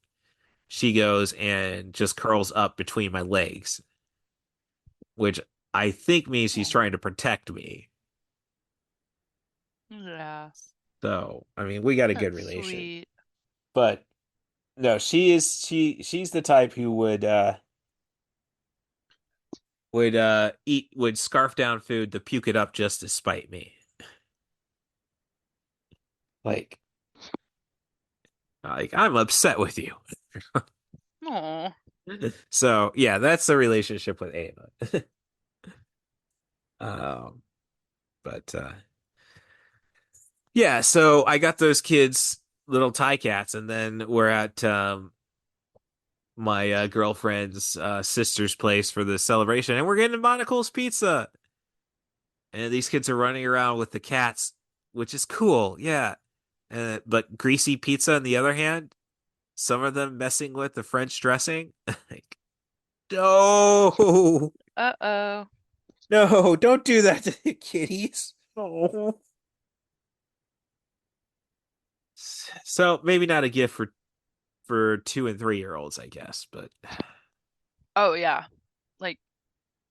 she goes and just curls up between my legs, which I think means she's trying to protect me. Yeah. So, I mean, we got a good That's relation. sweet. But no, she's the type who would scarf down food to puke it up just to spite me. Like I'm upset with you. Oh. So yeah, that's the relationship with Ava. Um, but yeah, so I got those kids little Thai cats, and then we're at my girlfriend's sister's place for the celebration, and we're getting Monocle's pizza. And these kids are running around with the cats, which is cool, yeah. But greasy pizza on the other hand, some of them messing with the French dressing. Like, no, Uh-oh. no, don't do that to the kitties. Oh. So maybe not a gift for 2 and 3 year olds, I guess, but Oh yeah. Like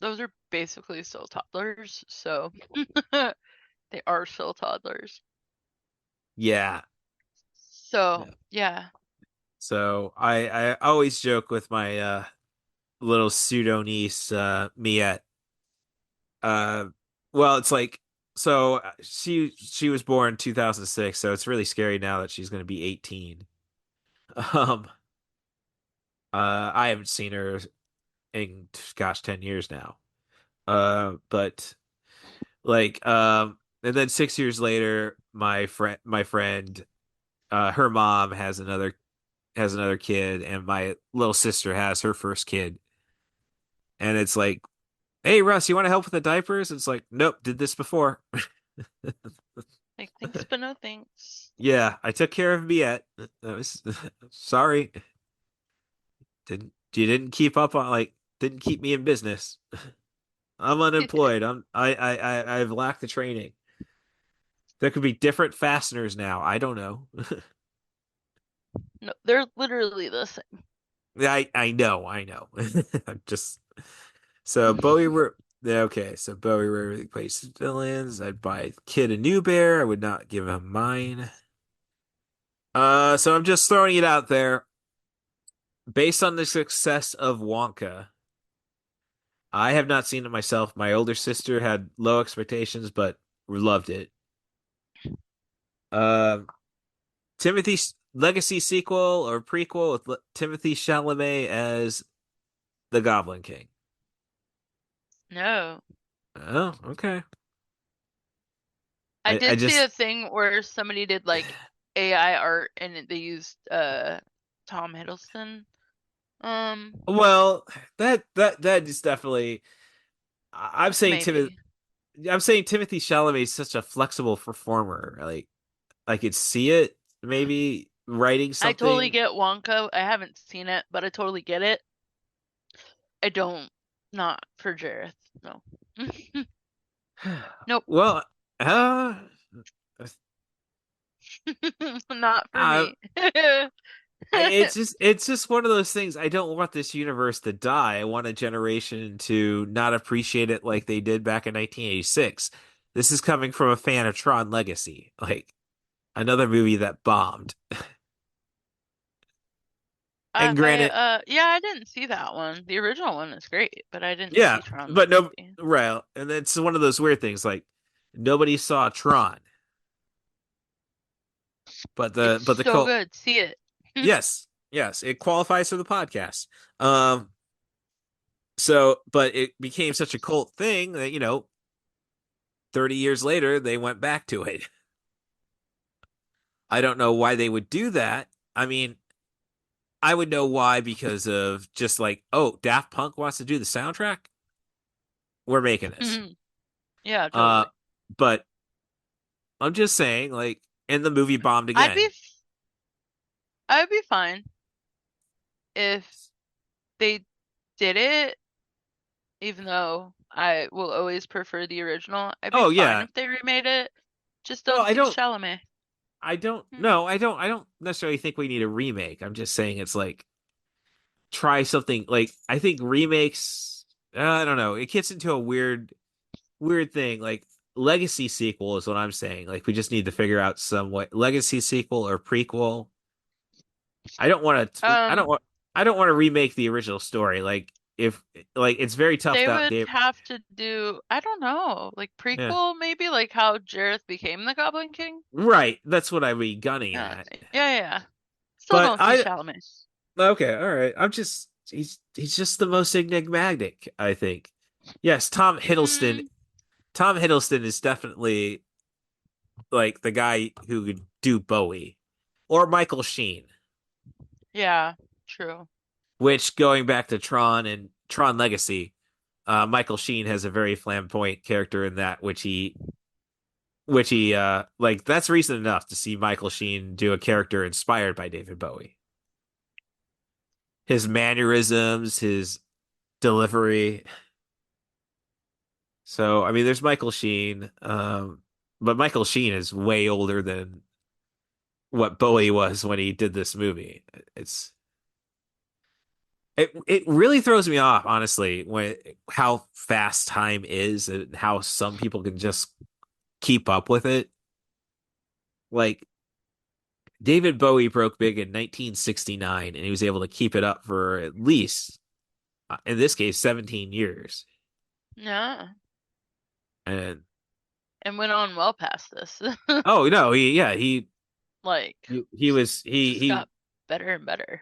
those are basically still toddlers, so they are still toddlers. yeah. So, Yeah. yeah. So I always joke with my little pseudo niece Miette. Uh, well, it's like so she was born 2006, so it's really scary now that she's going to be 18. Um, I haven't seen her in gosh 10 years now. But like and then 6 years later, my friend her mom has another kid, and my little sister has her first kid, and it's like, hey Russ, you want to help with the diapers? It's like, nope, did this before. Like, thanks, but no thanks. Yeah, I took care of Miette. Sorry. You didn't keep up on didn't keep me in business. I'm unemployed. I've lacked the training. There could be different fasteners now. I don't know. No, they're literally the same. I know, I know. I'm just so Bowie were okay. So Bowie rarely plays villains. I'd buy Kid a new bear. I would not give him mine. So I'm just throwing it out there. Based on the success of Wonka, I have not seen it myself. My older sister had low expectations, but loved it. Um, Timothy's Legacy sequel or prequel with Timothy Chalamet as the Goblin King. No. Oh, okay. I I did see a just thing where somebody did like AI art and they used Tom Hiddleston. well that is definitely. I'm saying Timothy. Maybe. I'm saying Timothy Chalamet is such a flexible performer. Like I could see it maybe writing I totally something. get Wonka. I haven't seen it, but I totally get it. I don't. Not for Jareth. No. Nope. Well, uh, Not for uh, me. it's just one of those things. I don't want this universe to die. I want a generation to not appreciate it like they did back in 1986. This is coming from a fan of Tron Legacy, like another movie that bombed. And granted, Yeah, I didn't see that one. The original one is great, but I didn't yeah, see Tron but no, Legacy. right. And it's one of those weird things. Like nobody saw Tron, It's but the so cult. good. See it. Yes, yes, it qualifies for the podcast. Um, so but it became such a cult thing that 30 years later they went back to it. I don't know why they would do that. I mean, I would know why because of just like, oh, Daft Punk wants to do the soundtrack. We're making this. Yeah, Uh, totally. but I'm just saying, like, and the movie bombed I'd be again. I'd be fine if they did it, even though I will always prefer the original. I'd be Oh fine yeah. if they remade it. Just Well, don't use Chalamet. I don't Hmm. no, I don't necessarily think we need a remake. I'm just saying it's like try something like I think remakes. I don't know. It gets into a weird thing. Like legacy sequel is what I'm saying. Like we just need to figure out some way legacy sequel or prequel. I don't want to. Um, I don't want to remake the original story. Like if like it's very tough they that would they. have to do, I don't know, like Yeah. prequel maybe, like how Jareth became the Goblin King. Right. That's what I be gunning Yeah, at. yeah. Still But don't see I Chalamet. okay. All right. He's just the most enigmatic. I think. Yes, Tom Hiddleston. Mm, Tom Hiddleston is definitely like the guy who could do Bowie or Michael Sheen. yeah, true. Which going back to Tron and Tron Legacy, Michael Sheen has a very flamboyant character in that, which he like that's reason enough to see Michael Sheen do a character inspired by David Bowie. His mannerisms, his delivery. So I mean, there's Michael Sheen, but Michael Sheen is way older than what Bowie was when he did this movie. It's it really throws me off, honestly, when how fast time is and how some people can just keep up with it. Like David Bowie broke big in 1969 and he was able to keep it up for at least in this case 17 years. Yeah, And and went on well past this. oh no, he yeah, he Like, he was just he got better and better.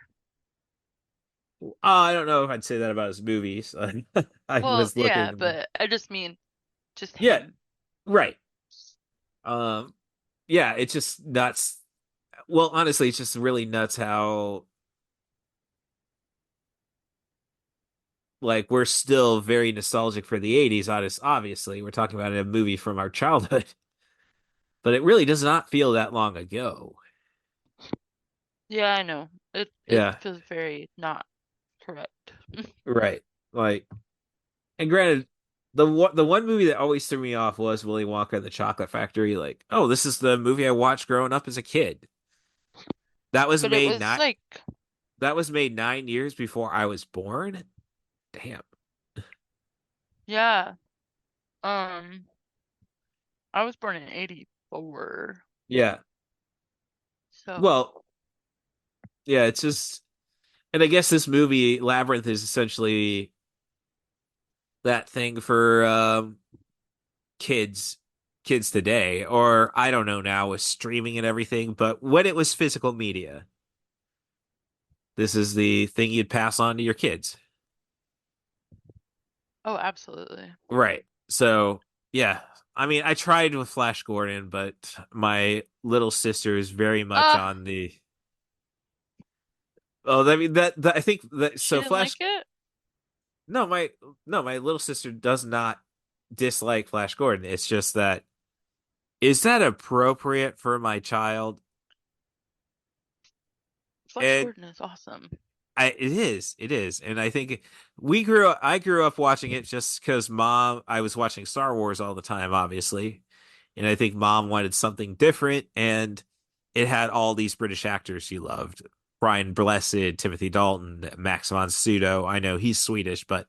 I don't know if I'd say that about his movies. I Well, was yeah, looking. but I just mean just Yeah, him. right. Um yeah, it's just nuts. Well, honestly, it's just really nuts how like we're still very nostalgic for the 80s, obviously. We're talking about a movie from our childhood. but it really does not feel that long ago. Yeah, I know. It Yeah, feels very not correct. right. Like, and granted, the one movie that always threw me off was Willy Wonka and the Chocolate Factory. Like, oh, this is the movie I watched growing up as a kid. That was But it made was not like, that was made 9 years before I was born. Damn. yeah. Um, I was born in 84. Yeah. So, Well, yeah, it's just, and I guess this movie Labyrinth is essentially that thing for kids kids today, or I don't know now with streaming and everything, but when it was physical media, this is the thing you'd pass on to your kids. oh, absolutely. Right. So, yeah. I mean, I tried with Flash Gordon, but my little sister is very much Ah, on the. Oh, I mean that I think that she so didn't Flash. like it? No, my little sister does not dislike Flash Gordon. It's just that is that appropriate for my child? Flash And Gordon is awesome. it is, and I think I grew up watching it just because I was watching Star Wars all the time, obviously, and I think mom wanted something different, and it had all these British actors she loved: Brian Blessed, Timothy Dalton, Max von Sydow. I know he's Swedish, but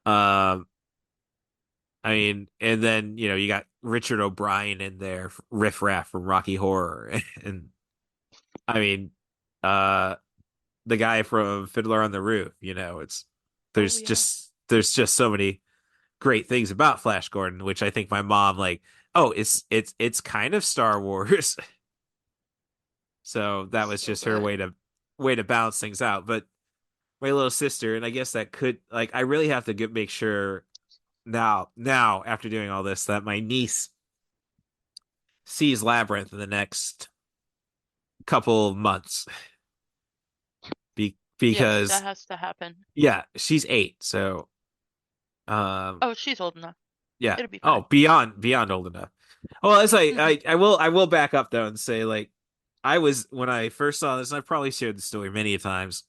um, I mean, and then you got Richard O'Brien in there, Riff Raff from Rocky Horror, and I mean, uh the guy from Fiddler on the Roof. It's Oh, yeah. there's just so many great things about Flash Gordon, which I think my mom like. Oh, it's kind of Star Wars, so that was So just her good. way to balance things out. But my little sister, and I guess that could like I really have to make sure now after doing all this that my niece sees Labyrinth in the next couple of months Yes, that because has to happen. yeah, she's 8, so um Oh, she's old enough. yeah. It'll be Oh, fine. beyond old enough. Well, as I will back up though and say like I was when I first saw this, and I've probably shared the story many times.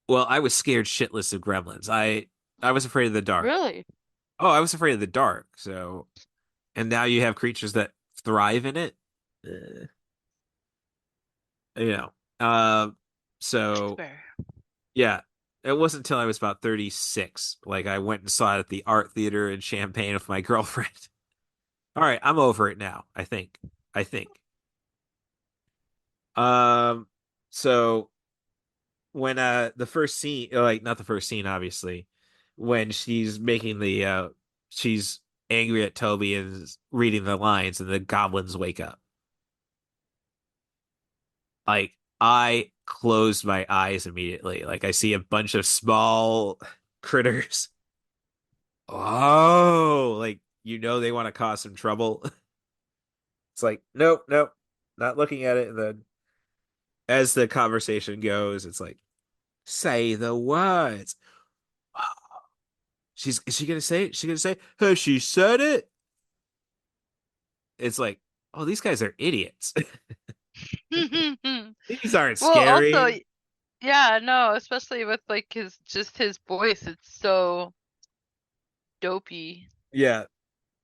Well, I was scared shitless of gremlins. I was afraid of the dark. Really? Oh, I was afraid of the dark. So, and now you have creatures that thrive in it. Uh, you know. Um. So Fair. yeah, it wasn't until I was about 36, like I went and saw it at the art theater in Champaign with my girlfriend. All right, I'm over it now. I think. I think. Um. So when the first scene, like not the first scene, obviously, when she's making the she's angry at Toby and is reading the lines, and the goblins wake up. Like I closed my eyes immediately. Like I see a bunch of small critters. Oh, like they want to cause some trouble. It's like, nope, nope, not looking at it. And then as the conversation goes, it's like, say the words. Is she gonna say it? Is she gonna say, has she said it? It's like, oh, these guys are idiots. These aren't Well, also, scary. yeah, no, especially with like his voice, it's so dopey. Yeah.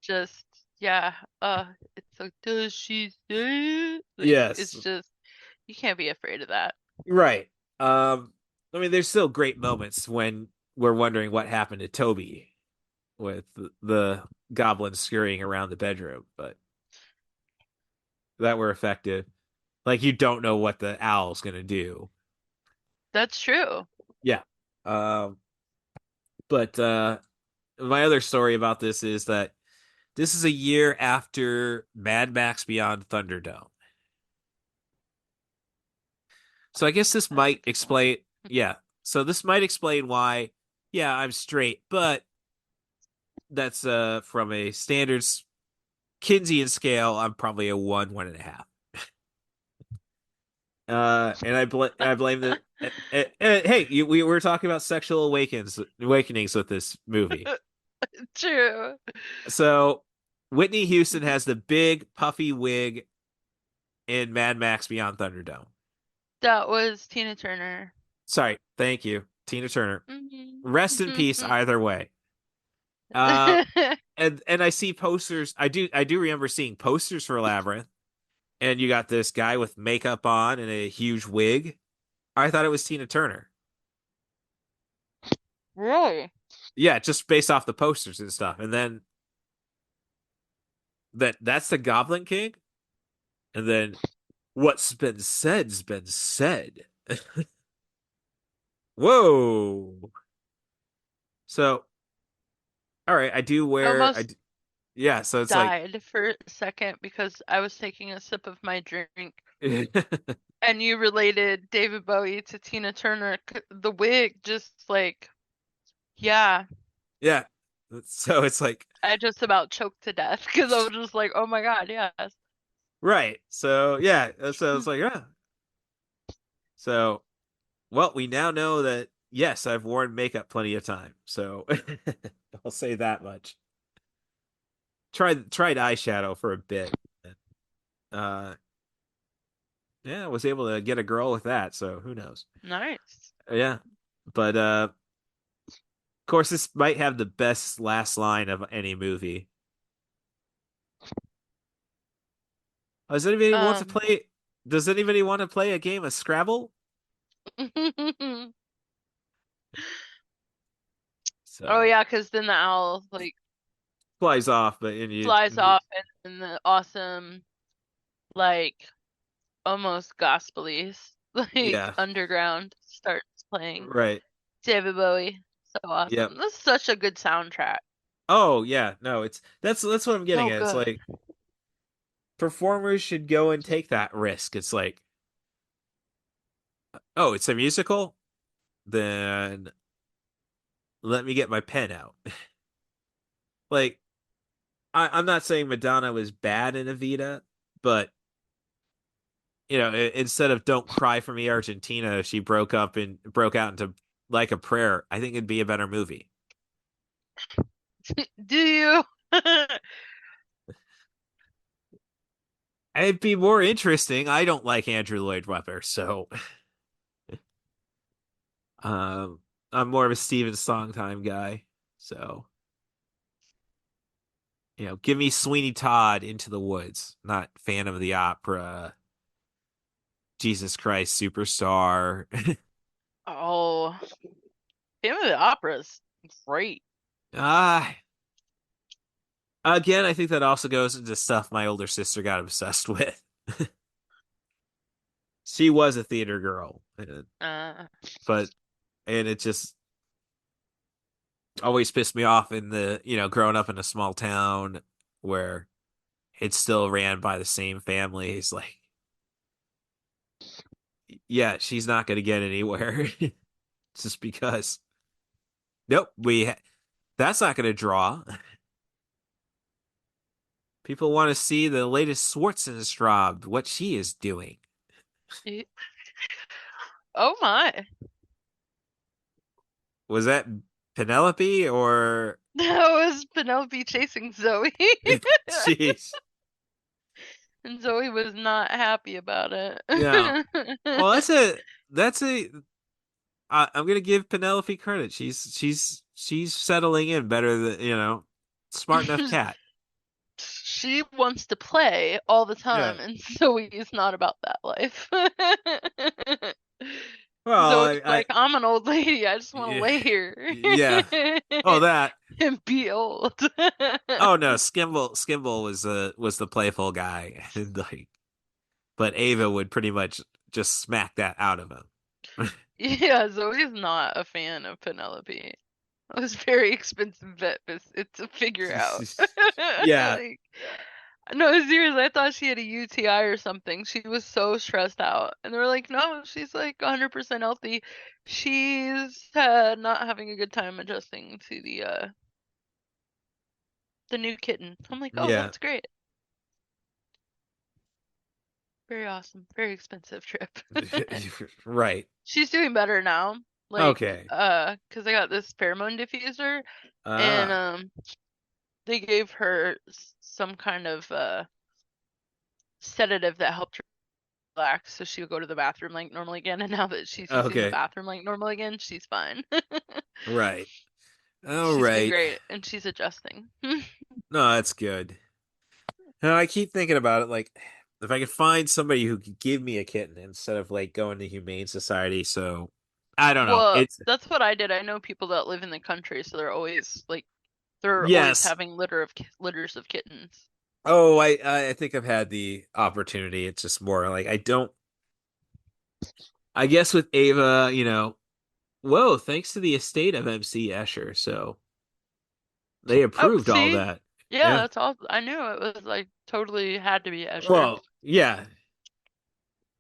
Just yeah, it's like, does she say it? Like Yes. it's just you can't be afraid of that. Right. I mean, there's still great moments when we're wondering what happened to Toby with the goblins scurrying around the bedroom, but that were effective. Like you don't know what the owl's gonna do. That's true. Yeah. But my other story about this is that this is a year after Mad Max Beyond Thunderdome. So I guess this That's a might good one. explain, yeah. So this might explain why, yeah, I'm straight, but that's from a standards Kinsey scale, I'm probably a 1.5. And I blame the hey, we were talking about sexual awakenings with this movie. True. So Whitney Houston has the big puffy wig in Mad Max Beyond Thunderdome. That was Tina Turner. Sorry, thank you, Tina Turner. Rest in peace, Mhm. either way. Uh, and I see posters. I do remember seeing posters for Labyrinth, and you got this guy with makeup on and a huge wig. I thought it was Tina Turner. Really? Yeah, just based off the posters and stuff. And then that's the Goblin King. And then what's been said's been said. Whoa. So, all right, I do I wear almost yeah, so it's like died for a second because I was taking a sip of my drink and you related David Bowie to Tina Turner. The wig just like, yeah, yeah. So it's like I just about choked to death because I was just like, oh my God, yes. right. So yeah, so it's like yeah. So well, we now know that yes, I've worn makeup plenty of time. So I'll say that much. Tried eyeshadow for a bit. Uh yeah, I was able to get a girl with that, so who knows. Nice. Yeah. But of course this might have the best last line of any movie. Does anybody want to Um, play does anybody want to play a game of Scrabble? oh So yeah, because then the owl like flies off, but and flies off and the awesome like almost gospelly like yeah, underground starts playing right. David Bowie. So Yep. awesome. This is such a good soundtrack. Oh yeah, no, it's that's what I'm getting So at. It's good. like performers should go and take that risk. It's like, oh, it's a musical? Then let me get my pen out. Like, I'm not saying Madonna was bad in Evita, but instead of "Don't Cry for Me, Argentina," if she broke out into "Like a Prayer," I think it'd be a better movie. Do you? It'd be more interesting. I don't like Andrew Lloyd Webber, so um, I'm more of a Stephen Sondheim guy. So give me Sweeney Todd Into the Woods, not Phantom of the Opera, Jesus Christ Superstar. Oh, Phantom of the Opera's great. Ah, again, I think that also goes into stuff my older sister got obsessed with. She was a theater girl, but and it just always pissed me off in the growing up in a small town where it's still ran by the same families. Like, yeah, she's not going to get anywhere just because. Nope, that's not going to draw. People want to see the latest Schwarzenstraub, what she is doing. Oh my. Was that Penelope or? That was Penelope chasing Zoe. Jeez. And Zoe was not happy about it. Yeah. Well, that's a I'm gonna give Penelope credit. She's settling in better than smart enough cat. She wants to play all the Yeah. time, and Zoe's not about that life. Well, Zoe's like, I'm an old lady. I just want to yeah, lay here yeah. Oh, that. and be old. Oh no, Skimble was the playful guy, and but Ava would pretty much just smack that out of him. Yeah, Zoe's not a fan of Penelope. It was very expensive vet visit to figure out. Yeah. Like, no, seriously, I thought she had a UTI or something. She was so stressed out. And they were like, no, she's like 100% healthy. She's not having a good time adjusting to the new kitten. I'm like, oh, Yeah. that's great. Very awesome. Very expensive trip. Right. She's doing better now. Like, Okay. because I got this pheromone diffuser, and they gave her some kind of sedative that helped her relax, so she would go to the bathroom like normal again. And now that she's using the Okay. bathroom like normal again, she's fine. Right. All She's been right. great, and she's adjusting. No, that's good. No, I keep thinking about it, like if I could find somebody who could give me a kitten instead of like going to Humane Society. So I don't know. Well, It's that's what I did. I know people that live in the country, so they're always yes. having litters of kittens. Oh, I think I've had the opportunity. It's just more like I don't. I guess with Ava, whoa, thanks to the estate of MC Escher, so they Oh, approved all see? that. Yeah, Yeah. that's all. I knew it was like totally had to be Escher. Well, yeah,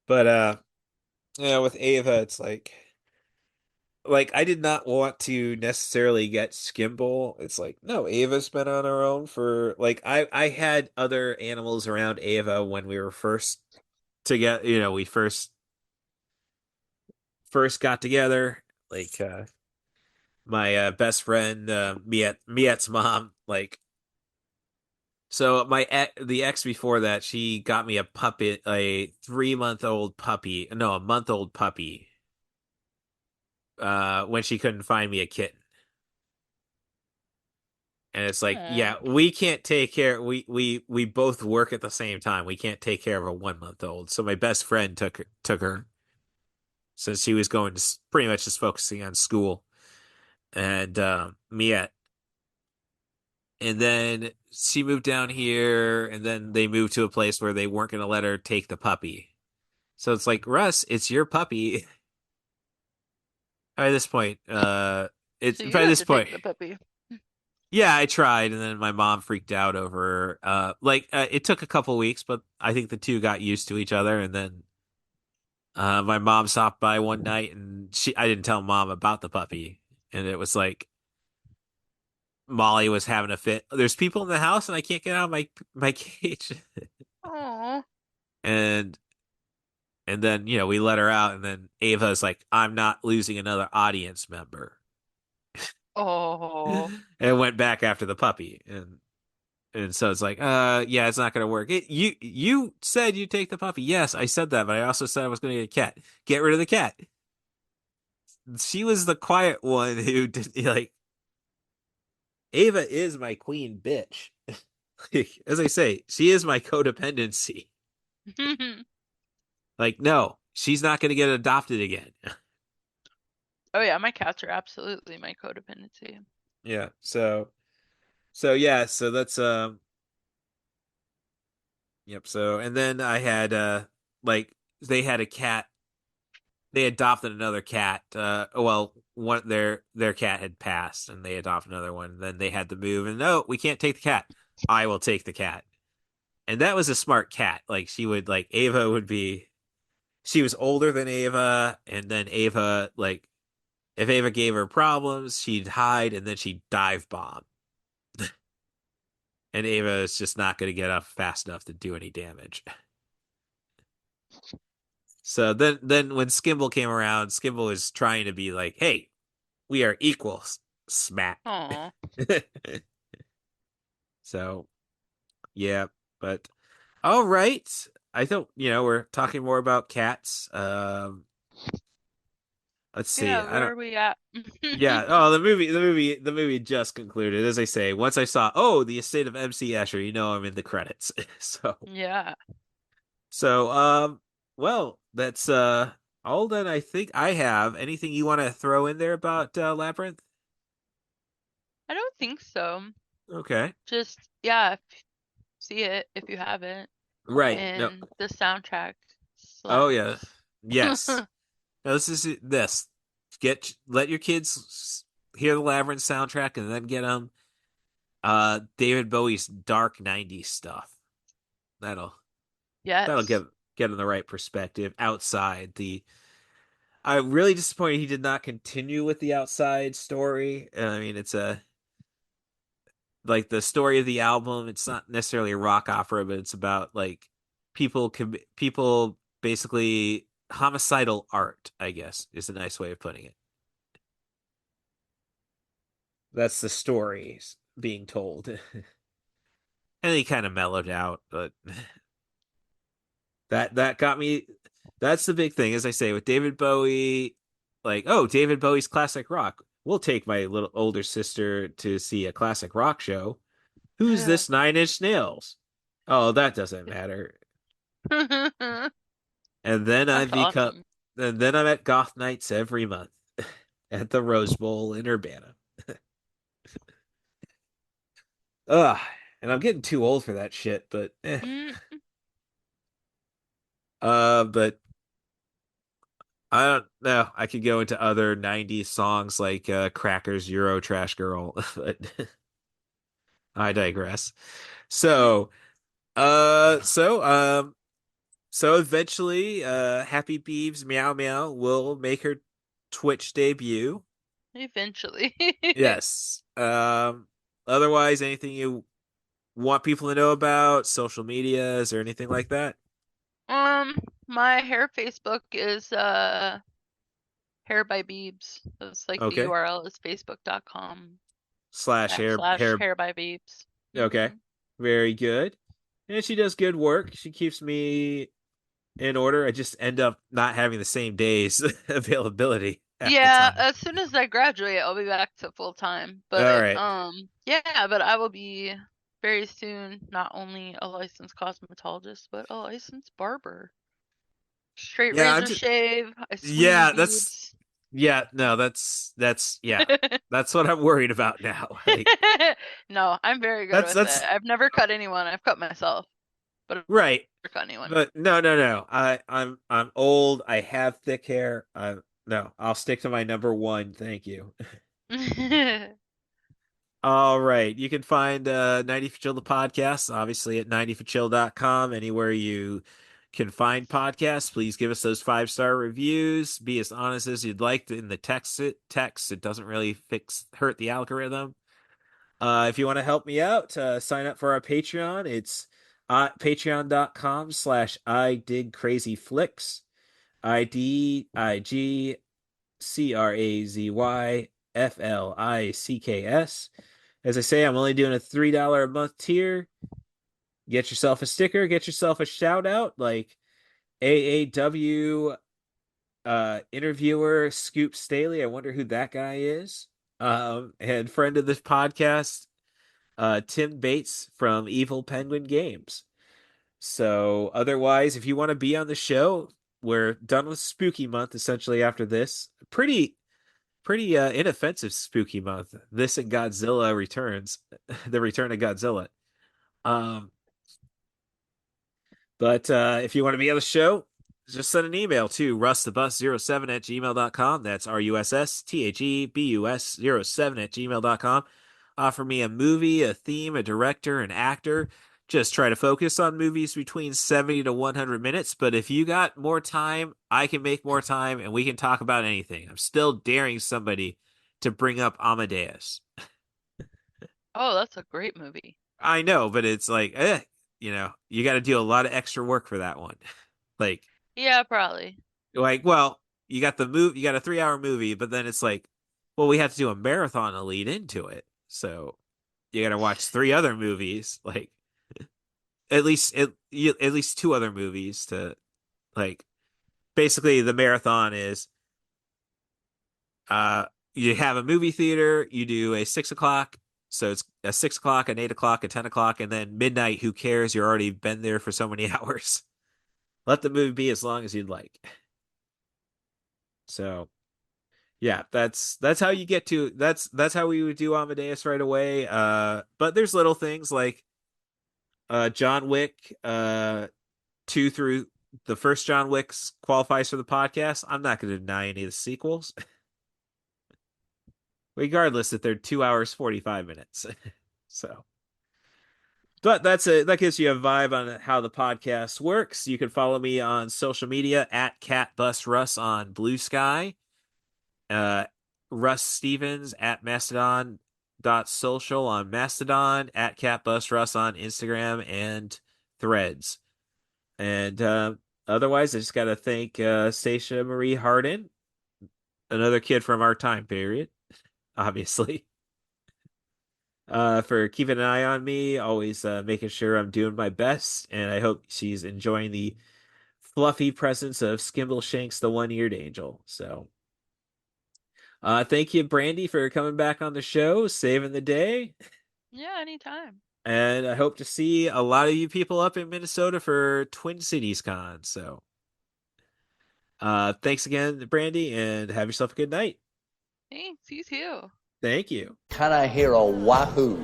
but yeah, with Ava, it's like I did not want to necessarily get Skimble. It's like, no, Ava's been on her own for like I had other animals around Ava when we were first together, we first got together, like my best friend Miet's mom, like so the ex before that, she got me a puppy, a 3 month old puppy, no, a month old puppy, when she couldn't find me a kitten. And it's like, Aw. yeah, we can't take care. We both work at the same time. We can't take care of a 1 month old. So my best friend took her since she was going to pretty much just focusing on school and Miette. And then she moved down here, and then they moved to a place where they weren't going to let her take the puppy. So it's like, Russ, it's your puppy. By this point, it's So you by have this to point. take the puppy. Yeah, I tried, and then my mom freaked out over it took a couple weeks, but I think the two got used to each other, and then my mom stopped by one night, and I didn't tell mom about the puppy, and it was like Molly was having a fit. There's people in the house, and I can't get out of my cage, Aw. and then we let her out, and then Ava's like, I'm not losing another audience member, Oh. and went back after the puppy, and so it's like, yeah, it's not going to work. You said you take the puppy. Yes, I said that, but I also said I was going to get a cat. Get rid of the cat. She was the quiet one who did like. Ava is my queen bitch. As I say, she is my codependency. Like, no, she's not going to get adopted again. Oh yeah, my cats are absolutely my codependency. Yeah. So yeah. So that's Yep. So and then I had like they had a cat. They adopted another cat. Well, one their cat had passed, and they adopted another one. And then they had to move, and no, we can't take the cat. I will take the cat. And that was a smart cat. Like she would like Ava would be. She was older than Ava, and then Ava like if Ava gave her problems, she'd hide, and then she'd dive bomb. And Ava is just not going to get up fast enough to do any damage. So then when Skimble came around, Skimble was trying to be like, "Hey, we are equals." Smack. Aw. So, yeah, but all right. I thought, we're talking more about cats. Let's see. Yeah, I where don't are we at? Yeah, oh, the movie just concluded. As I say, once I saw, oh, the estate of MC Escher, I'm in the credits. So, Yeah. so well, that's all that I think I have. Anything you want to throw in there about Labyrinth? I don't think so. Okay. Just yeah, see it if you haven't. Right. No. And the soundtrack Oh yeah. slaps. Yes. No, this is this. Let your kids hear the Labyrinth soundtrack, and then get them David Bowie's dark '90s stuff. That'll that'll Yes. get them the right perspective outside the. I'm really disappointed he did not continue with the outside story. I mean, it's a like the story of the album. It's not necessarily a rock opera, but it's about like people basically homicidal art, I guess, is a nice way of putting it. That's the story being told. and he kind of mellowed out, but that got me. That's the big thing, as I say, with David Bowie. Like, oh, David Bowie's classic rock. We'll take my little older sister to see a classic rock show. Who's Yeah. this Nine Inch Nails? Oh, that doesn't matter. And then I That's become, awesome. and then I'm at goth nights every month at the Rose Bowl in Urbana. Ugh, and I'm getting too old for that shit, but Mm, but I don't know. I could go into other 90s songs like Crackers Euro Trash Girl, but I digress. So, so so eventually Happy Beebs Meow Meow will make her Twitch debut. eventually. Yes. Otherwise, anything you want people to know about, social medias or anything like that? Um, my hair Facebook is Hair by Beebs. It's like the Okay. URL is facebook.com Slash backslash hair. Hair by Beebs. Okay. Very good. And she does good work. She keeps me in order. I just end up not having the same days availability half the Yeah, time. as soon as I graduate, I'll be back to full time. All But right. yeah, but I will be very soon not only a licensed cosmetologist, but a licensed barber. Straight Yeah, I'm razor just shave. I swing yeah, that's beads. yeah, no, that's yeah. That's what I'm worried about now. Like No, I'm very good that's with it. that's I've never cut anyone. I've cut myself, but I've right. never cut anyone. But no. I'm old. I have thick hair. No, I'll stick to my number one. Thank you. All right. You can find 90 for Chill the podcast, obviously at 90forchill.com. Anywhere you can find podcasts, please give us those 5-star reviews. Be as honest as you'd like in the text. It doesn't really hurt the algorithm. If you want to help me out, sign up for our Patreon. It's patreon.com/I dig crazy flicks. IDIGCRAZYFLICKS. As I say, I'm only doing a $3 a month tier. Get yourself a sticker, get yourself a shout out like AAW interviewer Scoop Staley. I wonder who that guy is. And friend of this podcast, Tim Bates from Evil Penguin Games. So otherwise, if you want to be on the show, we're done with Spooky Month essentially after this. Pretty inoffensive Spooky Month. This and Godzilla returns, the return of Godzilla. Um, but if you want to be on the show, just send an email to rustthebus07 at gmail.com. That's RUSSTHEBUS07 at gmail.com. Offer me a movie, a theme, a director, an actor. Just try to focus on movies between 70 to 100 minutes. But if you got more time, I can make more time and we can talk about anything. I'm still daring somebody to bring up Amadeus. Oh, that's a great movie. I know, but it's like, you got to do a lot of extra work for that one. Like, Yeah, probably. well, you got a 3-hour movie, but then it's like, well, we have to do a marathon to lead into it. So you got to watch 3 other movies, like at least 2 other movies to like. Basically, the marathon is you have a movie theater, you do a 6 o'clock, so it's a 6 o'clock, an 8 o'clock, a 10 o'clock, and then midnight. Who cares? You're already been there for so many hours. Let the movie be as long as you'd like. So yeah, that's how you get to that's how we would do Amadeus right away. But there's little things like John Wick 2 through the first John Wick's qualifies for the podcast. I'm not going to deny any of the sequels, regardless if they're 2 hours 45 minutes. So, but that gives you a vibe on how the podcast works. You can follow me on social media at CatBusRuss on Blue Sky. uh, Russ Stevens at Mastodon.social on Mastodon, at CatBusRuss on Instagram and Threads. And otherwise, I just got to thank Stacia Marie Harden, another kid from our time period, obviously. for keeping an eye on me, always making sure I'm doing my best, and I hope she's enjoying the fluffy presence of Skimbleshanks, the one-eared angel. So, thank you, Brandy, for coming back on the show, saving the day. Yeah, anytime. And I hope to see a lot of you people up in Minnesota for Twin Cities Con. So, thanks again, Brandy, and have yourself a good night. Thanks, you too. Thank you. Can I hear a wahoo?